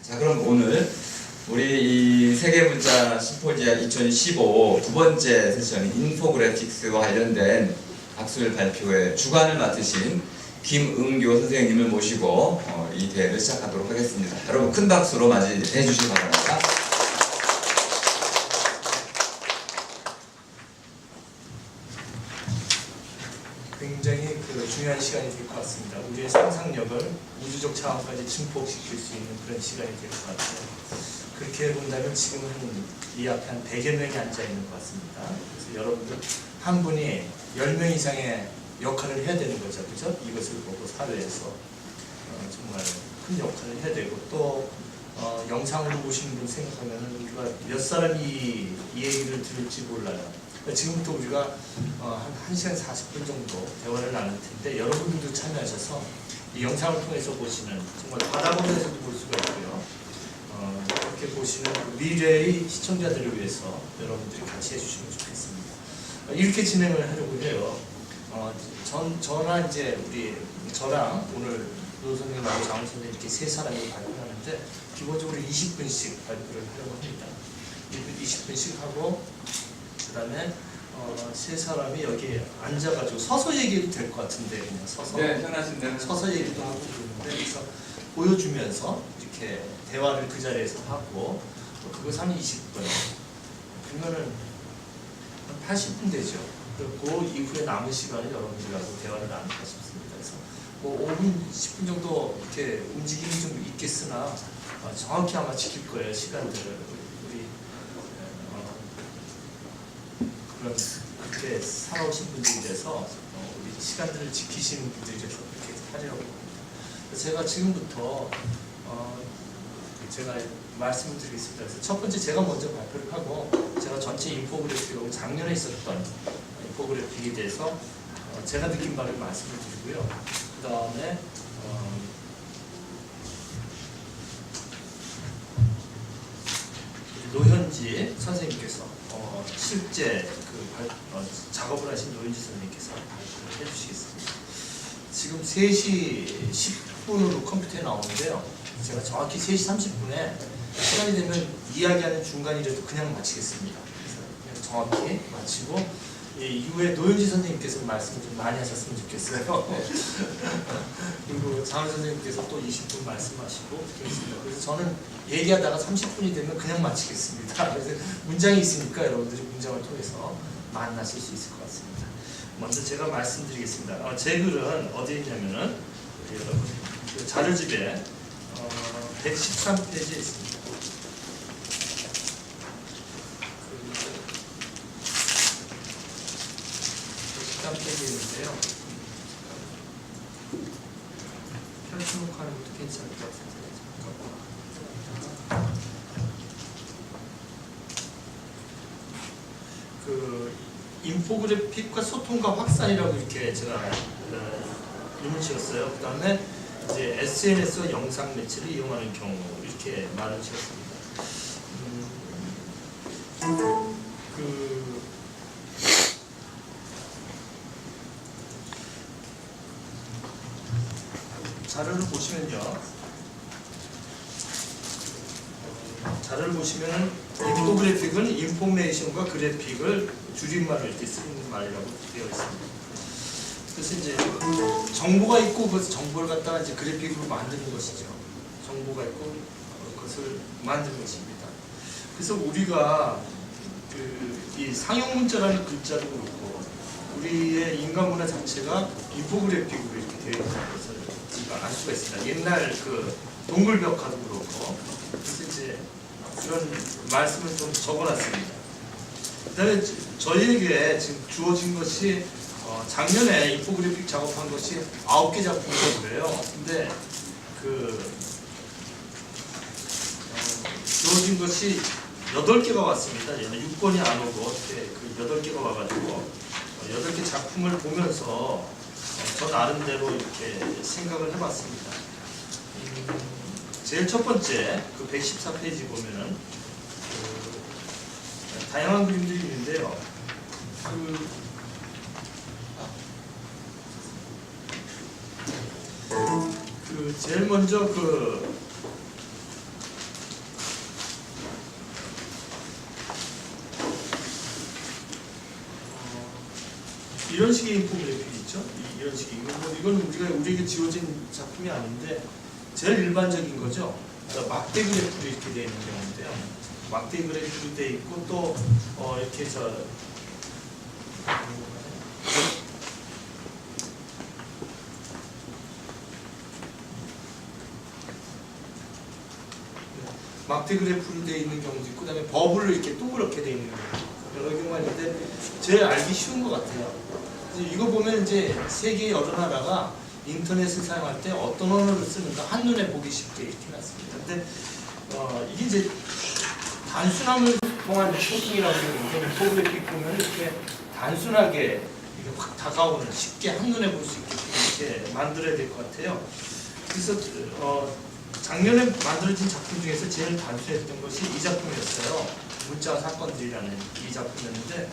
자, 그럼 오늘 우리 이 세계문자 심포지엄 2015 두 번째 세션 인포그래픽스와 관련된 학술 발표의 주관을 맡으신 김은교 선생님을 모시고 이 대회를 시작하도록 하겠습니다. 여러분 큰 박수로 맞이해 주시기 바랍니다. 굉장히 중요한 시간이 될 것 같습니다. 우리의 상상력을 우주적 차원까지 증폭시킬 수 있는 그런 시간이 될 것 같아요. 그렇게 본다면 지금은 이 앞에 한 100여 명이 앉아있는 것 같습니다. 그래서 여러분들 한 분이 10명 이상의 역할을 해야 되는 거죠. 그죠? 이것을 보고 사회에서 정말 큰 역할을 해야 되고 또 영상으로 보시는 분 생각하면 우리가 몇 사람이 이 얘기를 들을지 몰라요. 지금부터 우리가 한 1시간 40분 정도 대화를 나눌 텐데 여러분들도 참여하셔서 이 영상을 통해서 보시는 정말 바다보면서도 볼 수가 있고요. 이렇게 보시는 미래의 시청자들을 위해서 여러분들이 같이 해주시면 좋겠습니다. 이렇게 진행을 하려고 해요. 저나 이제 저랑 오늘 노 선생님하고 장훈 선생님 이렇게 세 사람이 발표하는데 기본적으로 20분씩 발표를 하려고 합니다. 20분씩 하고 그 다음에 세 사람이 여기 앉아가지고 서서 얘기해도 될 것 같은데 그냥 서서 네, 편하신 대로 서서 얘기도 하고 그러는데 그래서 보여주면서 이렇게 대화를 그 자리에서 하고 그것이 한 20분 그러면은 한 80분 되죠. 그 이후에 남은 시간을 여러분들하고 대화를 나눌까 싶습니다. 그래서 뭐 5분, 10분 정도 이렇게 움직임이 좀 있겠으나 정확히 아마 지킬 거예요. 시간들을 우리 그런 그렇게 살아오신 분들이 돼서 우리 시간들을 지키시는 분들이 돼서 그렇게 하려고 합니다. 제가 지금부터 제가 말씀을 드리겠습니다. 그래서 첫 번째 제가 먼저 발표를 하고 제가 전체 인포그래픽하고 작년에 있었던 인포그래픽에 대해서 제가 느낀 바를 말씀을 드리고요. 그 다음에 노현지 선생님께서 실제 작업을 하신 노현지 선생님께서 발표를 해주시겠습니다. 지금 3시 10분으로 컴퓨터에 나오는데요. 제가 정확히 3시 30분에 시간이 되면 이야기하는 중간이라도 그냥 마치겠습니다. 그래서 그냥 정확히 마치고 이후에 노현지 선생님께서 말씀을 좀 많이 하셨으면 좋겠어요. 그리고 장훈 선생님께서 또 20분 말씀하시고 그렇습니다. 그래서 저는 얘기하다가 30분이 되면 그냥 마치겠습니다. 그래서 문장이 있으니까 여러분들이 문장을 통해서 만나실 수 있을 것 같습니다. 먼저 제가 말씀드리겠습니다. 제 글은 어디에 있냐면은 여러분 그 자료집에 113페이지에 있습니다. 113페이지에 있는데요. 펼쳐놓고 하는 것도 괜찮을 것 같은데. 인포그래픽과 소통과 확산이라고 이렇게 제가 이름을 지었어요. 그 다음에 이제 SNS와 영상 매체를 이용하는 경우 이렇게 말을 지었습니다. 자료를 보시면은 인포그래픽은 인포메이션과 그래픽을 줄임말로 이렇게 쓰는 말이라고 되어 있습니다. 그래서 이제 정보가 있고 그 정보를 갖다가 이제 그래픽으로 만드는 것이죠. 정보가 있고 그것을 만드는 것입니다. 그래서 우리가 이 상용 문자라는 글자도 그렇고 우리의 인간 문화 자체가 인포그래픽으로 이렇게 되어 있는 것을 우리가 알 수가 있습니다. 옛날 동글벽화도 그렇고 그래서 이제 그런 말씀을 좀 적어놨습니다. 그다음에 저희에게 지금 주어진 것이 작년에 인포그래픽 작업한 것이 9개 작품이었고요. 근데 주어진 것이 8개가 왔습니다. 6권이 안 오고 이렇게 8개가 와가지고 8개 작품을 보면서 저 나름대로 이렇게 생각을 해봤습니다. 제일 첫 번째 114페이지 보면은 다양한 그림들이 있는데요. 제일 먼저 이런 식의 인포그래픽 있죠? 이런 식의 이건 우리에게 지어진 작품이 아닌데 제일 일반적인 거죠. 막대 그래프로 이렇게 되어 있는 경우인데요. 막대 그래프로 되어 있고 또 이렇게 막대 그래프로 되어 있는 경우도 있고 그다음에 버블로 이렇게 동그랗게 되어 있는 경우 여러 경우가 있는데 제일 알기 쉬운 것 같아요. 이거 보면 이제 세계 여러 나라가 인터넷을 사용할 때 어떤 언어를 쓰는가 한눈에 보기 쉽게 이렇게 해놨습니다. 근데 이게 이제 단순함을 통한 소통이라고 하는 인포그래픽 보면 이렇게 단순하게 이렇게 확 다가오는 쉽게 한눈에 볼 수 있게 이렇게 만들어야 될 것 같아요. 그래서 작년에 만들어진 작품 중에서 제일 단순했던 것이 이 작품이었어요. 문자 사건들이라는 이 작품이었는데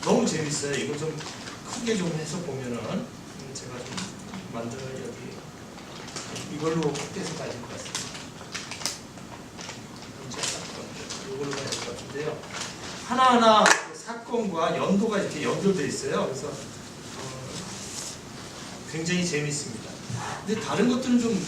너무 재밌어요. 이거 좀 크게 좀 해서 보면은 제가 좀 만들어 여기 이걸로 확대해서 가질 것 같습니다. 문자 사건 이걸로 가질 것 같은데요. 하나하나 사건과 연도가 이렇게 연결되어 있어요. 그래서 굉장히 재밌습니다. 근데 다른 것들은 좀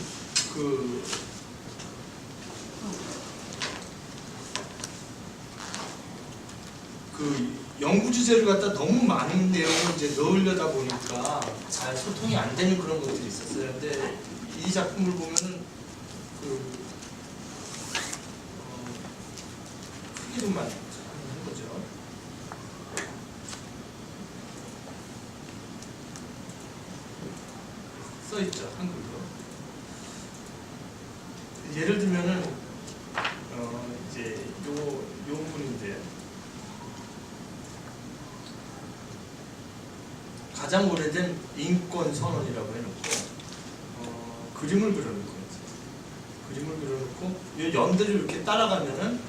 연구 주제를 갖다 너무 많은 내용을 이제 넣으려다 보니까 잘 소통이 안 되는 그런 것들이 있었어요. 근데 이 작품을 보면은 크게 좀 많은 거죠. 써 있죠, 한글로. 예를 들면은 이제 요 부분인데. 가장 오래된 인권 선언이라고 해놓고 그림을 그려놓고 그림을 그려놓고 이 연대를 이렇게 따라가면은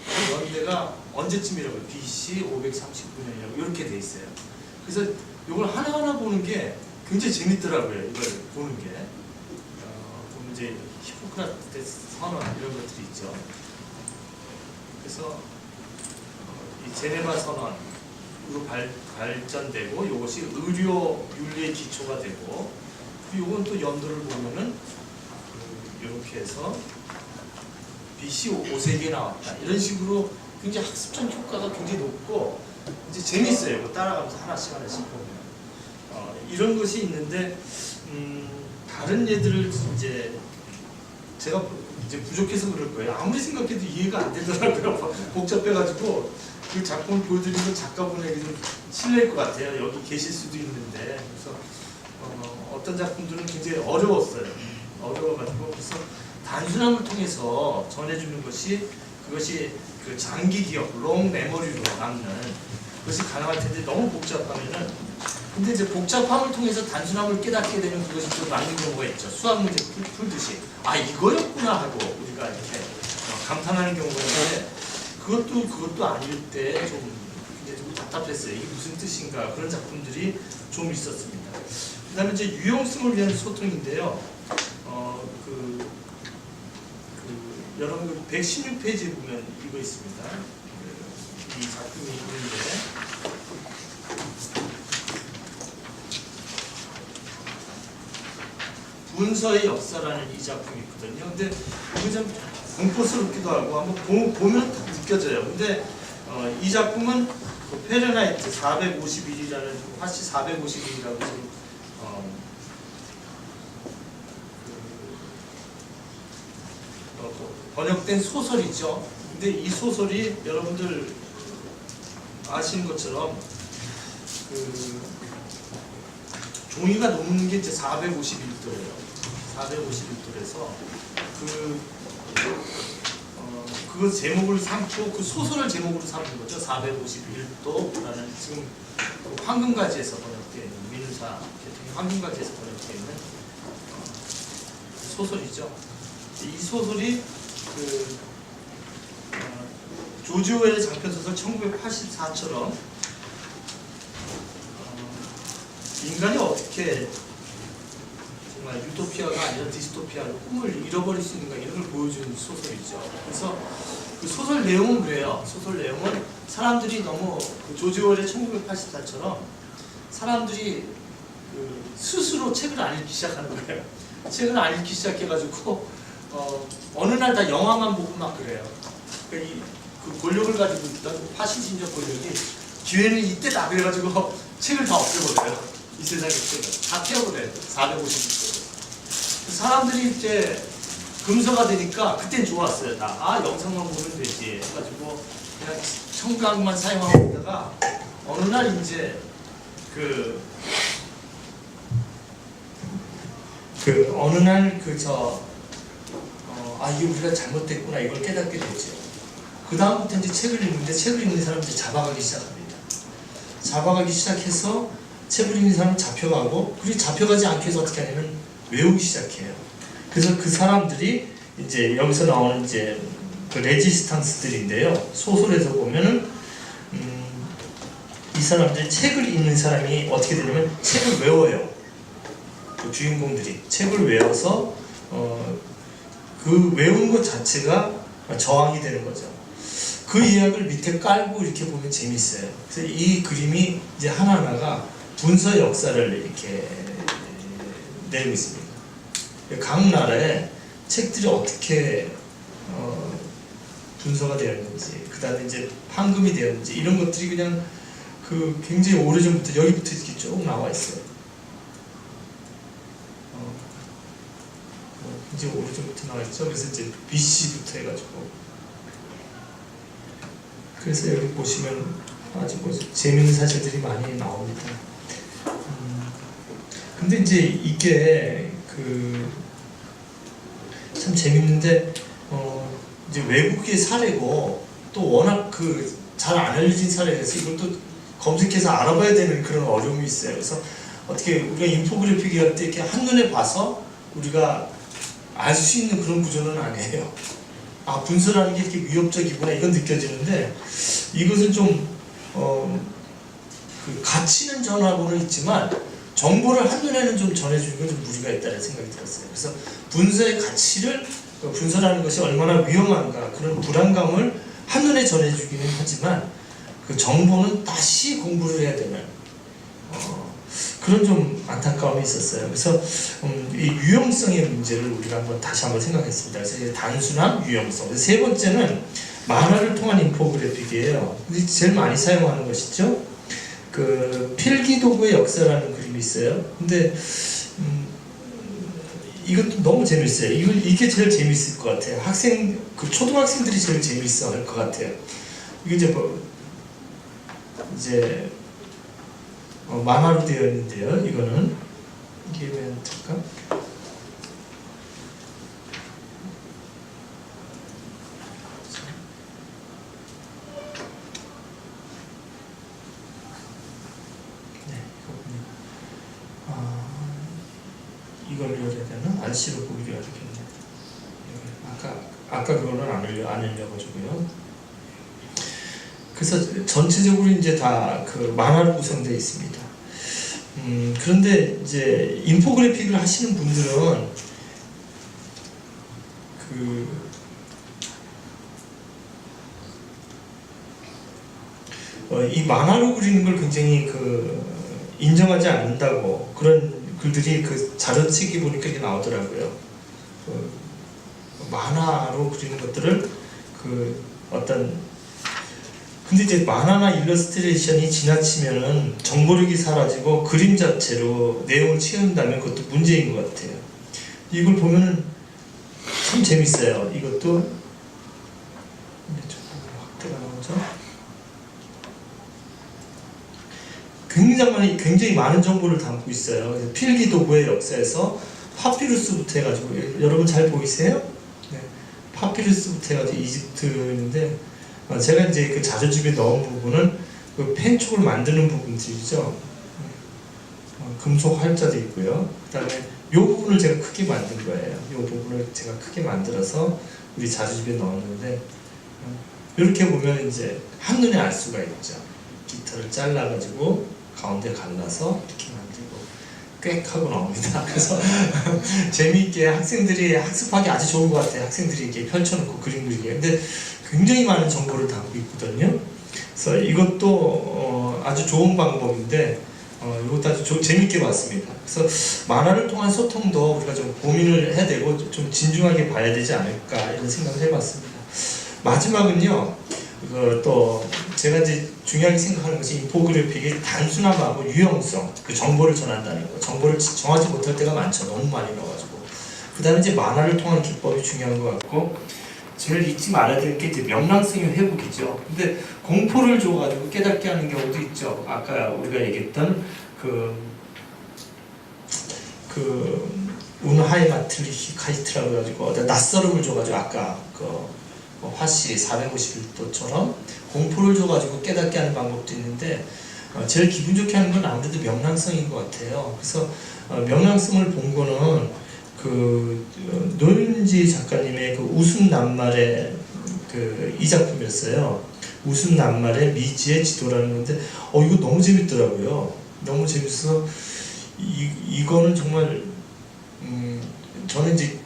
그 연대가 언제쯤이라고요? BC 539년이라고 이렇게 돼 있어요. 그래서 이걸 하나하나 보는 게 굉장히 재밌더라고요. 이걸 보는 게 보면 이제 히포크라테스 선언 이런 것들이 있죠. 그래서 이 제네바 선언 으로 발전되고 이것이 의료 윤리의 기초가 되고 그리고 이건 또 연도를 보면은 이렇게 해서 BC 5세기에 나왔다 이런 식으로 굉장히 학습적 효과가 굉장히 높고 이제 재밌어요. 이거 따라가면서 하나씩 보면 이런 것이 있는데 다른 예들을 이제 제가 이제 부족해서 그럴 거예요. 아무리 생각해도 이해가 안 되더라고요. 복잡해가지고. 그 작품을 보여드리면 작가분에게 좀 실례일 것 같아요. 여기 계실 수도 있는데 그래서 어떤 작품들은 굉장히 어려웠어요. 어려워가지고 그래서 단순함을 통해서 전해주는 것이 그것이 그 장기 기억, 롱 메모리로 남는 그것이 가능할 텐데 너무 복잡하면은 근데 이제 복잡함을 통해서 단순함을 깨닫게 되면 그것이 좀 맞는 경우가 있죠. 수학 문제 풀듯이 아 이거였구나 하고 우리가 이렇게 감탄하는 경우가 있는데. 그것도 아닐 때 좀 답답했어요. 이게 무슨 뜻인가 그런 작품들이 좀 있었습니다. 그다음에 이제 유용성을 위한 소통인데요. 여러분 116페이지에 보면 이거 있습니다. 이 작품이 있는데 문서의 역사라는 이 작품이 있거든요. 근데 이거 좀 공포스럽기도 하고 한번 보면 딱 느껴져요. 근데 이 작품은 그 페르나이트 451이라는 화씨 451이라고 지금 번역된 소설이죠. 근데 이 소설이 여러분들 아시는 것처럼 종이가 녹는 게 이제 451도예요. 451도에서 그 제목을 삼고 그 소설을 제목으로 삼은 거죠. 451도라는 지금 그 황금가지에서 번역되어 있는 민우사 계통의 황금가지에서 번역되어 있는 소설이죠. 이 소설이 조지 오웰의 장편소설 1984처럼 인간이 어떻게 정말 유토피아가 아니라 디스토피아로 꿈을 잃어버릴 수 있는가 이런 걸 보여주는 소설이죠. 그래서 그 소설 내용은 그래요. 소설 내용은 사람들이 너무 그 조지 오웰의 1984처럼 사람들이 스스로 책을 안 읽기 시작하는 거예요. 책을 안 읽기 시작해가지고 어느 날 다 영화만 보고 막 그래요. 그러니까 그 권력을 가지고 있던 파시즘적 권력이 기회는 이때다 그래가지고 책을 다 없애버려요. 이 세상의 책을 다 태워버려요. 450개. 사람들이 이제 금서가 되니까 그땐 좋았어요. 영상만 보면 되지 해가지고 그냥 청각만 사용하고 있다가 어느 날 이제 어느 날 이게 우리가 잘못됐구나 이걸 깨닫게 되죠. 그 다음부터 이제 책을 읽는데 책을 읽는 사람들이 잡아가기 시작합니다. 잡아가기 시작해서 책을 읽는 사람은 잡혀가고 그리고 잡혀가지 않기 위해서 어떻게 하냐면 외우기 시작해요. 그래서 그 사람들이 이제 여기서 나오는 이제 그 레지스탕스들인데요. 소설에서 보면은 이 사람들이 책을 읽는 사람이 어떻게 되냐면 책을 외워요. 그 주인공들이 책을 외워서 그 외운 것 자체가 저항이 되는 거죠. 그 이야기를 밑에 깔고 이렇게 보면 재밌어요. 그래서 이 그림이 이제 하나하나가 분서 역사를 이렇게 내고 있습니다. 각 나라의 책들이 어떻게 분서가 되었는지, 그 다음에 이제 판금이 되었는지 이런 것들이 그냥 굉장히 오래전부터 여기부터 이렇게 쭉 나와 있어요. 굉장히 오래전부터 나와 있죠. 그래서 이제 BC부터 해가지고 그래서 여기 보시면 아주 재미있는 사실들이 많이 나옵니다. 근데 이제 이게 참 재밌는데 이제 외국의 사례고 또 워낙 잘 안 알려진 사례라서 이걸 또 검색해서 알아봐야 되는 그런 어려움이 있어요. 그래서 어떻게 우리가 인포그래픽 할 때 이렇게 한눈에 봐서 우리가 알 수 있는 그런 구조는 아니에요. 분서라는 게 이렇게 위협적이구나 이건 느껴지는데 이것은 좀 가치는 전하고는 있지만 정보를 한눈에는 좀 전해주는 건 좀 무리가 있다는 생각이 들었어요. 그래서 분서의 가치를 분서라는 것이 얼마나 위험한가 그런 불안감을 한눈에 전해주기는 하지만 그 정보는 다시 공부를 해야 되는 그런 좀 안타까움이 있었어요. 그래서 이 유용성의 문제를 우리가 다시 한번 생각했습니다. 그래서 이제 단순함, 유용성. 세 번째는 만화를 통한 인포그래픽이에요. 근데 제일 많이 사용하는 것이죠. 필기도구의 역사라는 그림이 있어요. 근데 이것도 너무 재밌어요. 이게 제일 재밌을 것 같아요. 초등학생들이 제일 재밌어 할 것 같아요. 이게 이제 만화로 되어 있는데요. 이거는 이게 왜 될까? 이걸 열어야 되나? RC로 보기가 되겠네. 아까 그거는 안 열려가지고요. 그래서 전체적으로 이제 다 만화로 구성되어 있습니다. 그런데 이제 인포그래픽을 하시는 분들은 이 만화로 그리는 걸 굉장히 인정하지 않는다고 그런 글들이 자료책이 보니까 이게 나오더라고요. 만화로 그리는 것들을 근데 이제 만화나 일러스트레이션이 지나치면은 정보력이 사라지고 그림 자체로 내용을 채운다면 그것도 문제인 것 같아요. 이걸 보면은 참 재밌어요. 이것도 확대가 나오죠. 굉장히 많은 정보를 담고 있어요. 필기도구의 역사에서 파피루스부터 해가지고 여러분 잘 보이세요? 네. 파피루스부터 해가지고 이집트인데 제가 이제 자료집에 넣은 부분은 펜촉을 만드는 부분들이죠. 금속 활자도 있고요. 그 다음에 이 부분을 제가 크게 만든 거예요. 이 부분을 제가 크게 만들어서 우리 자료집에 넣었는데 이렇게 보면 이제 한눈에 알 수가 있죠. 깃털을 잘라가지고 가운데 갈라서 이렇게 만들고 꽥 하고 나옵니다. 그래서 재미있게 학생들이 학습하기 아주 좋은 것 같아요. 학생들이 이렇게 펼쳐놓고 그림 그리기. 근데 굉장히 많은 정보를 담고 있거든요. 그래서 이것도 아주 좋은 방법인데 이것도 아주 재밌게 봤습니다. 그래서 만화를 통한 소통도 우리가 좀 고민을 해야 되고 좀 진중하게 봐야 되지 않을까 이런 생각을 해봤습니다. 마지막은요, 또 제가 이제 중요하게 생각하는 것이 인포그래픽의 단순함하고 유용성, 그 정보를 전한다는 거. 정보를 정하지 못할 때가 많죠. 너무 많이 넣어가지고. 그 다음에 이제 만화를 통한 기법이 중요한 것 같고, 제일 잊지 말아야 될 게 이제 명랑성의 회복이죠. 근데 공포를 줘가지고 깨닫게 하는 경우도 있죠. 아까 우리가 얘기했던 운하이마트리히 카이트라고 해가지고 낯설음을 줘가지고 아까 화씨 451도처럼 공포를 줘가지고 깨닫게 하는 방법도 있는데 제일 기분 좋게 하는 건 아무래도 명랑성인 것 같아요. 그래서 명랑성을 본 거는 노윤지 작가님의 웃음 낱말의 이 작품이었어요. 웃음 낱말의 미지의 지도라는 건데 이거 너무 재밌더라고요. 너무 재밌어서 이거는 정말 저는 이제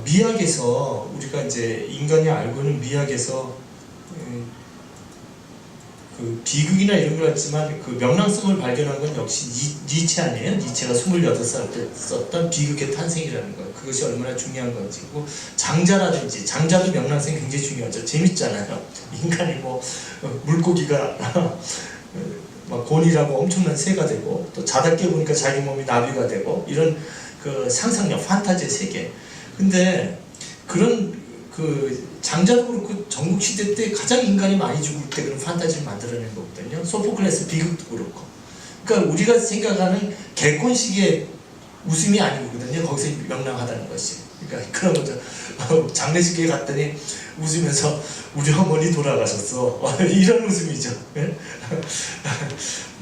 미학에서 우리가 이제 인간이 알고 있는 미학에서 비극이나 이런 걸 했지만 명랑성을 발견한 건 역시 니체 아니에요? 니체가 28살 때 썼던 비극의 탄생이라는 거. 그것이 얼마나 중요한 건지고, 장자라든지, 장자도 명랑성이 굉장히 중요하죠. 재밌잖아요. 인간이 물고기가 막 곤이라고 엄청난 새가 되고, 또 자다 깨보니까 자기 몸이 나비가 되고, 이런 상상력, 판타지의 세계. 근데 그런 장자도 그렇고 전국시대 때 가장 인간이 많이 죽을 때 그런 판타지를 만들어낸 거거든요. 소포클레스 비극도 그렇고. 그러니까 우리가 생각하는 개콘식의 웃음이 아니거든요. 거기서 명랑하다는 것이. 그러니까 그런 거죠. 장례식에 갔더니 웃으면서 우리 어머니 돌아가셨어. 이런 웃음이죠.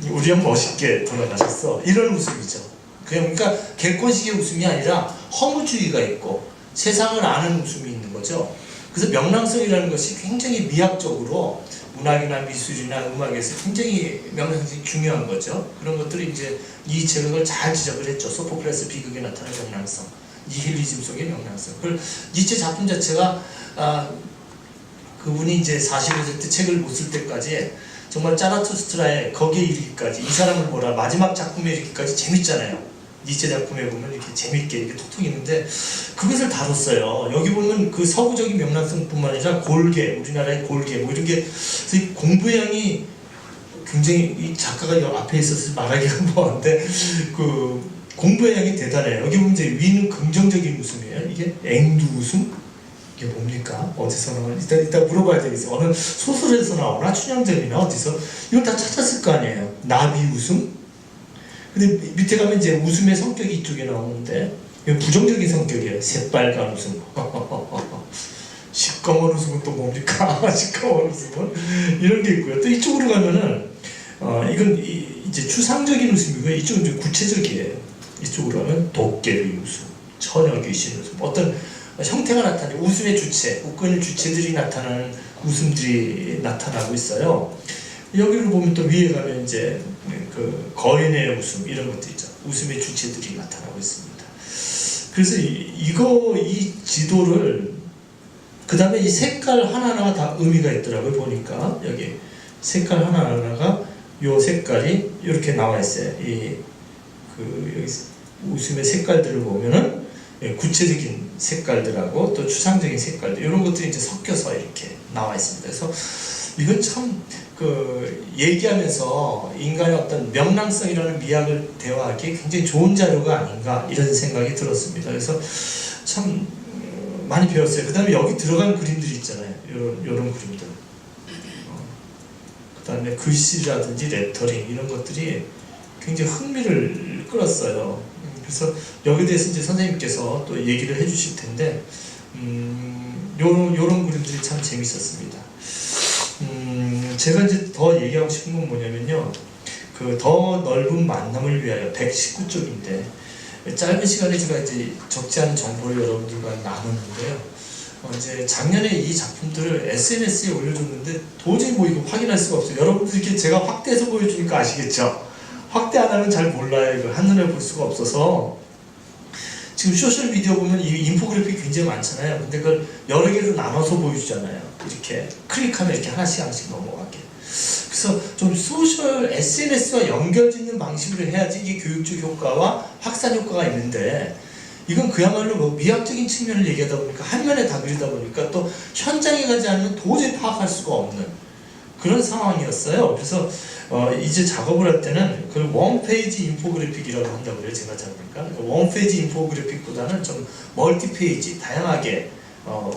우리 엄마 멋있게 돌아가셨어. 이런 웃음이죠. 그러니까 객관식의 웃음이 아니라 허무주의가 있고 세상을 아는 웃음이 있는 거죠. 그래서 명랑성이라는 것이 굉장히 미학적으로 문학이나 미술이나 음악에서 굉장히 명랑성이 중요한 거죠. 그런 것들이 이제 이 책을 잘 지적을 했죠. 소포클레스 비극에 나타난 명랑성, 니힐리즘 속의 명랑성. 그걸 니체 작품 자체가 그분이 이제 45세 때 책을 못 쓸 때까지 정말 짜라투스트라의 거기에 이르기까지, 이 사람을 뭐라 마지막 작품에 이르기까지 재밌잖아요. 니체 작품에 보면 이렇게 재밌게 이렇게 톡톡 있는데 그것을 다뤘어요. 여기 보면 그 서구적인 명랑성뿐만 아니라 골계, 우리나라의 골계 뭐 이런 게 공부량이 굉장히, 이 작가가 앞에 있어서 말하기가 뭐한데 공부의 양이 대단해요. 여기 보면 이제 위는 긍정적인 웃음이에요. 이게 앵두 웃음? 이게 뭡니까? 어디서 나오나? 이따 물어봐야 되겠어요. 어느 소설에서 나오나? 춘향전이나 어디서? 이걸 다 찾았을 거 아니에요. 나비 웃음? 근데 밑에 가면 이제 웃음의 성격이 이쪽에 나오는데 부정적인 성격이에요. 새빨간 웃음. 시꺼먼 웃음은 또 뭡니까? 시꺼먼 웃음은 이런 게 있고요. 또 이쪽으로 가면은 이건 이제 추상적인 웃음이고요. 이쪽은 좀 구체적이에요. 이쪽으로 가면 도깨비 웃음, 처녀 귀신 웃음, 어떤 형태가 나타나는 웃음의 주체, 웃고 있는 주체들이 나타나는 웃음들이 나타나고 있어요. 여기를 보면 또 위에 가면 이제 거인의 웃음 이런 것도 있죠. 웃음의 주체들이 나타나고 있습니다. 그래서 이 지도를 그 다음에 이 색깔 하나하나가 다 의미가 있더라고요. 보니까 여기 색깔 하나하나가 요 색깔이 이렇게 나와 있어요. 여기 웃음의 색깔들을 보면은 구체적인 색깔들하고 또 추상적인 색깔들 이런 것들이 이제 섞여서 이렇게 나와 있습니다. 그래서 이건 참 얘기하면서 인간의 어떤 명랑성이라는 미학을 대화하기에 굉장히 좋은 자료가 아닌가 이런 생각이 들었습니다. 그래서 참 많이 배웠어요. 그 다음에 여기 들어간 그림들이 있잖아요. 이런 그림들. 그 다음에 글씨라든지 레터링 이런 것들이 굉장히 흥미를 끌었어요. 그래서 여기에 대해서 이제 선생님께서 또 얘기를 해주실 텐데, 요런 그림들이 참 재밌었습니다. 제가 이제 더 얘기하고 싶은 건 뭐냐면요. 더 넓은 만남을 위하여 119쪽인데, 짧은 시간에 제가 이제 적지 않은 정보를 여러분들과 나눴는데요. 이제 작년에 이 작품들을 SNS에 올려줬는데 도저히 이거 확인할 수가 없어요. 여러분들 이렇게 제가 확대해서 보여주니까 아시겠죠? 확대 안 하면 잘 몰라요. 이거 한눈에 볼 수가 없어서. 지금 소셜 미디어 보면 이 인포그래픽이 굉장히 많잖아요. 근데 그걸 여러 개로 나눠서 보여주잖아요. 이렇게 클릭하면 이렇게 하나씩 넘어가게. 그래서 그래서 좀 소셜 SNS와 연결짓는 방식으로 해야지 이게 교육적 효과와 확산 효과가 있는데, 이건 그야말로 뭐 미학적인 측면을 얘기하다 보니까 한면에 다 그리다 보니까 또 현장에 가지 않으면 도저히 파악할 수가 없는 그런 상황이었어요. 그래서 이제 작업을 할 때는 그 원페이지 인포그래픽이라고 한다고 그래요. 제가 잡으니까 원페이지 인포그래픽보다는 좀 멀티페이지, 다양하게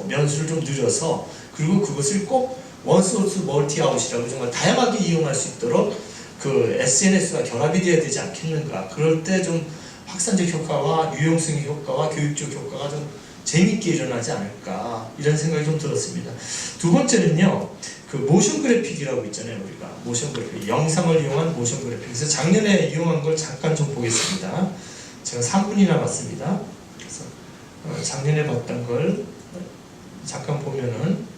면수를 좀 늘려서, 그리고 그것을 꼭 원소스 멀티아웃이라고 정말 다양하게 이용할 수 있도록 그 SNS와 결합이 돼야 되지 않겠는가. 그럴 때 좀 확산적 효과와 유용성의 효과와 교육적 효과가 좀 재밌게 일어나지 않을까, 이런 생각이 좀 들었습니다. 두 번째는요, 그 모션 그래픽이라고 있잖아요. 우리가 모션 그래픽, 영상을 이용한 모션 그래픽. 그래서 작년에 이용한 걸 잠깐 좀 보겠습니다. 제가 3분이 남았습니다. 그래서 작년에 봤던 걸 잠깐 보면은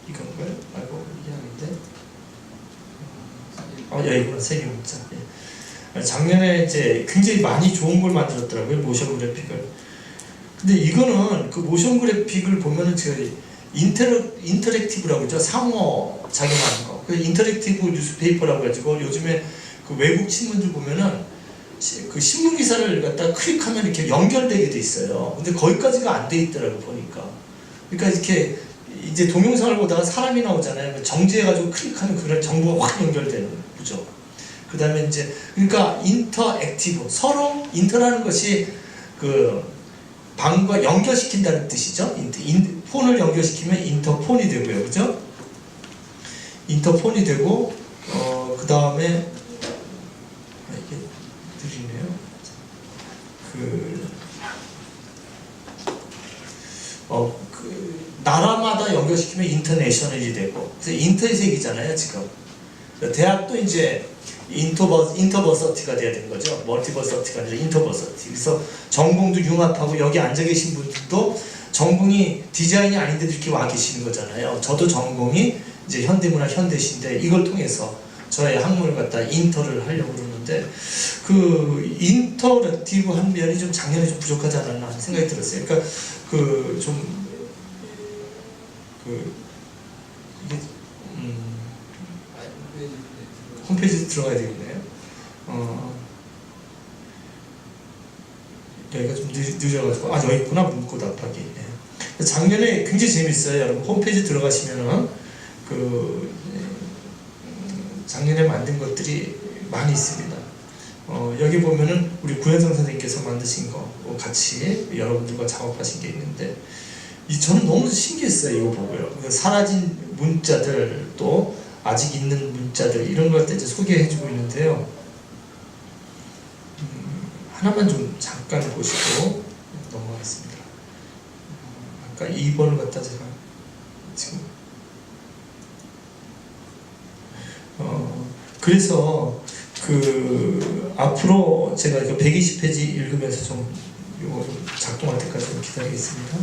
이건가요? 아이고, 이게 아닌데. 이거는 세계문자. 작년에 이제 굉장히 많이 좋은 걸 만들었더라고요, 모션 그래픽을. 근데 이거는 그 모션 그래픽을 보면은 저희 인터랙티브라고 하죠. 상호 작용하는 거. 그 인터랙티브 뉴스페이퍼라고 가지고 요즘에 그 외국 신문들 보면은 그 신문 기사를 갖다 클릭하면 이렇게 연결되게 돼 있어요. 근데 거기까지가 안 돼 있더라고 보니까. 그러니까 이렇게 이제 동영상을 보다가 사람이 나오잖아요. 정지해가지고 클릭하면 그런 정보가 확 연결되는 거죠. 그 다음에 이제 그러니까 인터액티브, 서로 인터라는 것이 그 방과 연결시킨다는 뜻이죠. 폰을 연결시키면 인터폰이 되고요, 그죠? 인터폰이 되고 그 다음에 이게 느리네요. 나라마다 연결시키면 인터내셔널이 되고, 그래서 인터색이잖아요 지금. 대학도 이제 인터버서티가 돼야 되는 거죠. 멀티버서티가 아니라 인터버서티. 그래서 전공도 융합하고, 여기 앉아 계신 분들도 전공이 디자인이 아닌데도 이렇게 와 계시는 거잖아요. 저도 전공이 이제 현대문학 현대시인데, 이걸 통해서 저의 학문을 갖다 인터를 하려고 그러는데, 그 인터랙티브 한 면이 좀 작년에 좀 부족하지 않았나 하는 생각이 들었어요. 그러니까 이게 홈페이지 들어가야 되겠네요. 여기가 좀 느려가지고, 여기 있구나, 문구 답하기. 네. 작년에 굉장히 재밌어요. 여러분 홈페이지 들어가시면은 작년에 만든 것들이 많이 있습니다. 여기 보면은 우리 구현성 선생님께서 만드신 거 같이 여러분들과 작업하신 게 있는데, 저는 너무 신기했어요. 이거 보고요. 사라진 문자들, 또 아직 있는 문자들, 이런 걸 이제 소개해주고 있는데요. 하나만 좀 잠깐 보시고 넘어가겠습니다. 아까 2번을 갖다 제가 지금 그래서 앞으로 제가 이거 120페이지 읽으면서 좀 이거 좀 작동할 때까지 좀 기다리겠습니다.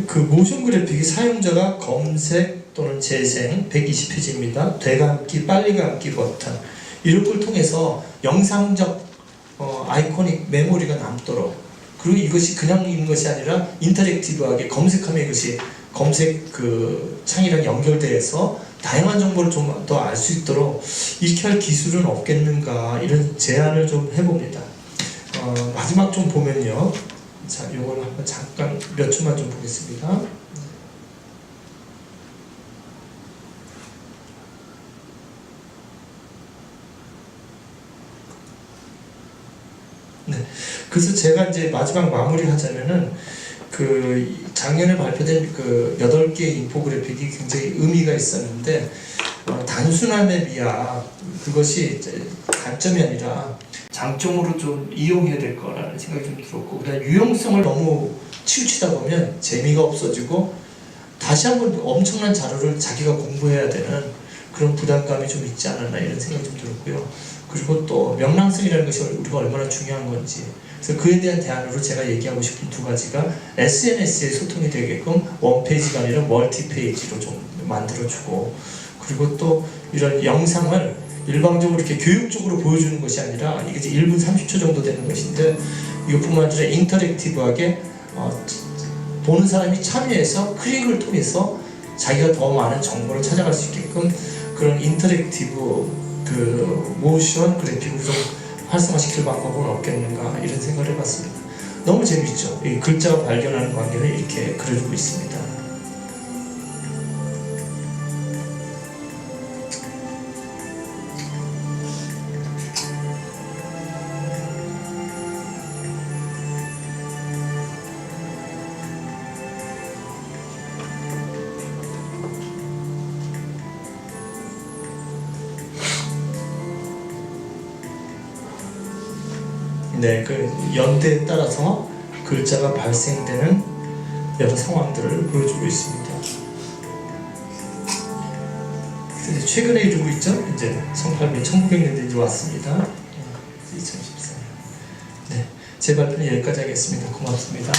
그 모션 그래픽이 사용자가 검색 또는 재생, 120페이지입니다. 되감기, 빨리 감기 버튼, 이런 걸 통해서 영상적 아이코닉 메모리가 남도록, 그리고 이것이 그냥 있는 것이 아니라 인터랙티브하게 검색하면 이것이 검색 그 창이랑 연결돼서 다양한 정보를 좀 더 알 수 있도록 이렇게 할 기술은 없겠는가, 이런 제안을 좀 해봅니다. 마지막 좀 보면요. 자, 이걸 한번 잠깐 몇 초만 좀 보겠습니다. 네. 그래서 제가 이제 마지막 마무리를 하자면은, 작년에 발표된 8개의 인포그래픽이 굉장히 의미가 있었는데, 단순함에 비하 그것이 이제 단점이 아니라 장점으로 좀 이용해야 될 거라는 생각이 좀 들었고, 그다음에 유용성을 너무 치우치다 보면 재미가 없어지고 다시 한번 엄청난 자료를 자기가 공부해야 되는 그런 부담감이 좀 있지 않았나, 이런 생각이 좀 들었고요. 그리고 또 명랑성이라는 것이 우리가 얼마나 중요한 건지, 그래서 그에 대한 대안으로 제가 얘기하고 싶은 두 가지가 SNS에 소통이 되게끔 원페이지가 아니라 멀티페이지로 좀 만들어주고, 그리고 또 이런 영상을 일방적으로 이렇게 교육적으로 보여주는 것이 아니라, 이게 이제 1분 30초 정도 되는 것인데, 이것뿐만 아니라 인터랙티브하게 보는 사람이 참여해서 클릭을 통해서 자기가 더 많은 정보를 찾아갈 수 있게끔 그런 인터랙티브 그 모션 그래픽을 좀 활성화시킬 방법은 없겠는가 이런 생각을 해봤습니다. 너무 재밌죠. 이 글자가 발견하는 광경을 이렇게 그려주고 있습니다. 네, 그 연대에 따라서 글자가 발생되는 여러 상황들을 보여주고 있습니다. 이제 최근에 이루고 있죠. 이제 1900년대 이제 왔습니다. 2014년. 네, 제 발표는 여기까지 하겠습니다. 고맙습니다.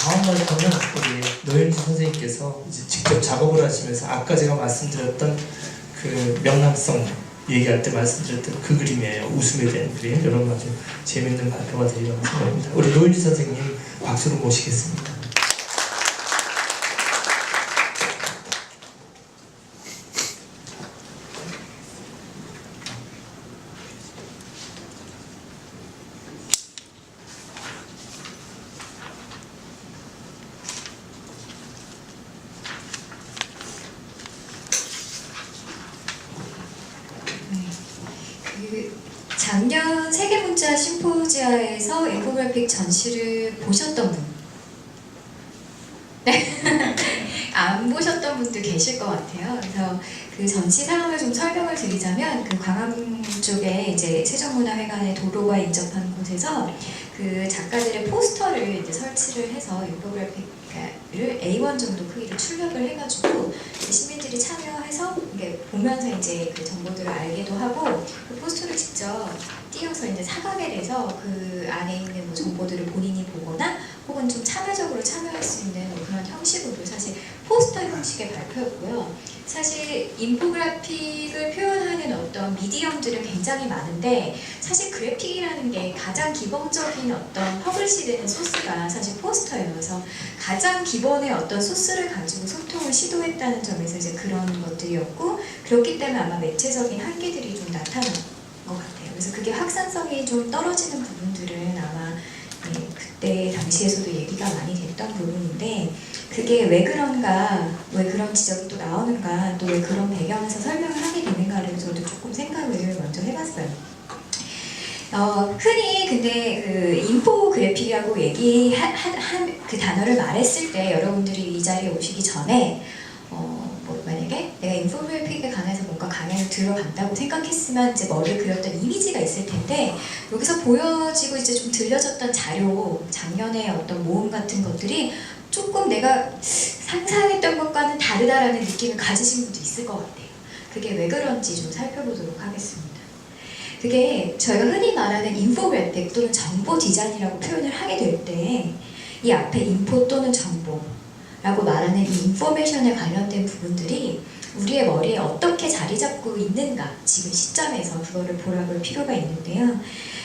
다음 발표는 우리 노현진 선생님께서 이제 직접 작업을 하시면서 아까 제가 말씀드렸던 그 명랑성 얘기할 때 말씀드렸던 그 그림이에요. 웃음에 대한 그림. 여러분 아주 재밌는 발표가 되리라고 생각합니다. 우리 노현진 선생님 박수로 모시겠습니다. 작년 세계문자 심포지아에서 인포그래픽 전시를 보셨던 분? 네. 안 보셨던 분도 계실 것 같아요. 그래서 그 전시 상황을 좀 설명을 드리자면 그 광화문 쪽에 이제 세종문화회관의 도로가 인접한 곳에서 그 작가들의 포스터를 이제 설치를 해서 인포그래픽을 A1 정도 크기로 출력을 해가지고 시민들이 참여해서 이게 보면서 이제 그 정보들을 알게도 하고 그 포스터를 직접 띄어서 이제 사각에 내서 그 안에 있는 뭐 정보들을 본인이 보거나 혹은 좀 참여적으로 참여할 수 있는 뭐 그런 형식으로 사실 포스터 형식의 발표였고요. 사실 인포그래픽을 표현하는 어떤 미디엄들은 굉장히 많은데 사실 그래픽이라는 게 가장 기본적인 어떤 퍼블리시되는 소스가 사실 포스터예요. 그래서 가장 기본의 어떤 소스를 가지고 소통을 시도했다는 점에서 이제 그런 것들이었고 그렇기 때문에 아마 매체적인 한계들이 좀 나타난 것 같아요. 그래서 그게 확산성이 좀 떨어지는 부분들은 아마 그때 당시에서도 얘기가 많이 됐던 부분인데 그게 왜 그런가, 왜 그런 지적이 또 나오는가, 또 왜 그런 배경에서 설명을 하게 되는가를 저도 조금 생각을 먼저 해봤어요. 흔히 근데 그 인포그래픽이라고 얘기한 그 단어를 말했을 때 여러분들이 이 자리에 오시기 전에 뭐 만약에 내가 인포그래픽에 관해서 뭔가 강연을 들어간다고 생각했으면 이제 머리에 그렸던 이미지가 있을 텐데 여기서 보여지고 이제 좀 들려졌던 자료, 작년의 어떤 모험 같은 것들이 조금 내가 상상했던 것과는 다르다라는 느낌을 가지신 분도 있을 것 같아요. 그게 왜 그런지 좀 살펴보도록 하겠습니다. 그게 저희가 흔히 말하는 인포그래픽 또는 정보 디자인이라고 표현을 하게 될 때 이 앞에 인포 또는 정보라고 말하는 이 인포메이션에 관련된 부분들이 우리의 머리에 어떻게 자리 잡고 있는가 지금 시점에서 그거를 보라볼 필요가 있는데요.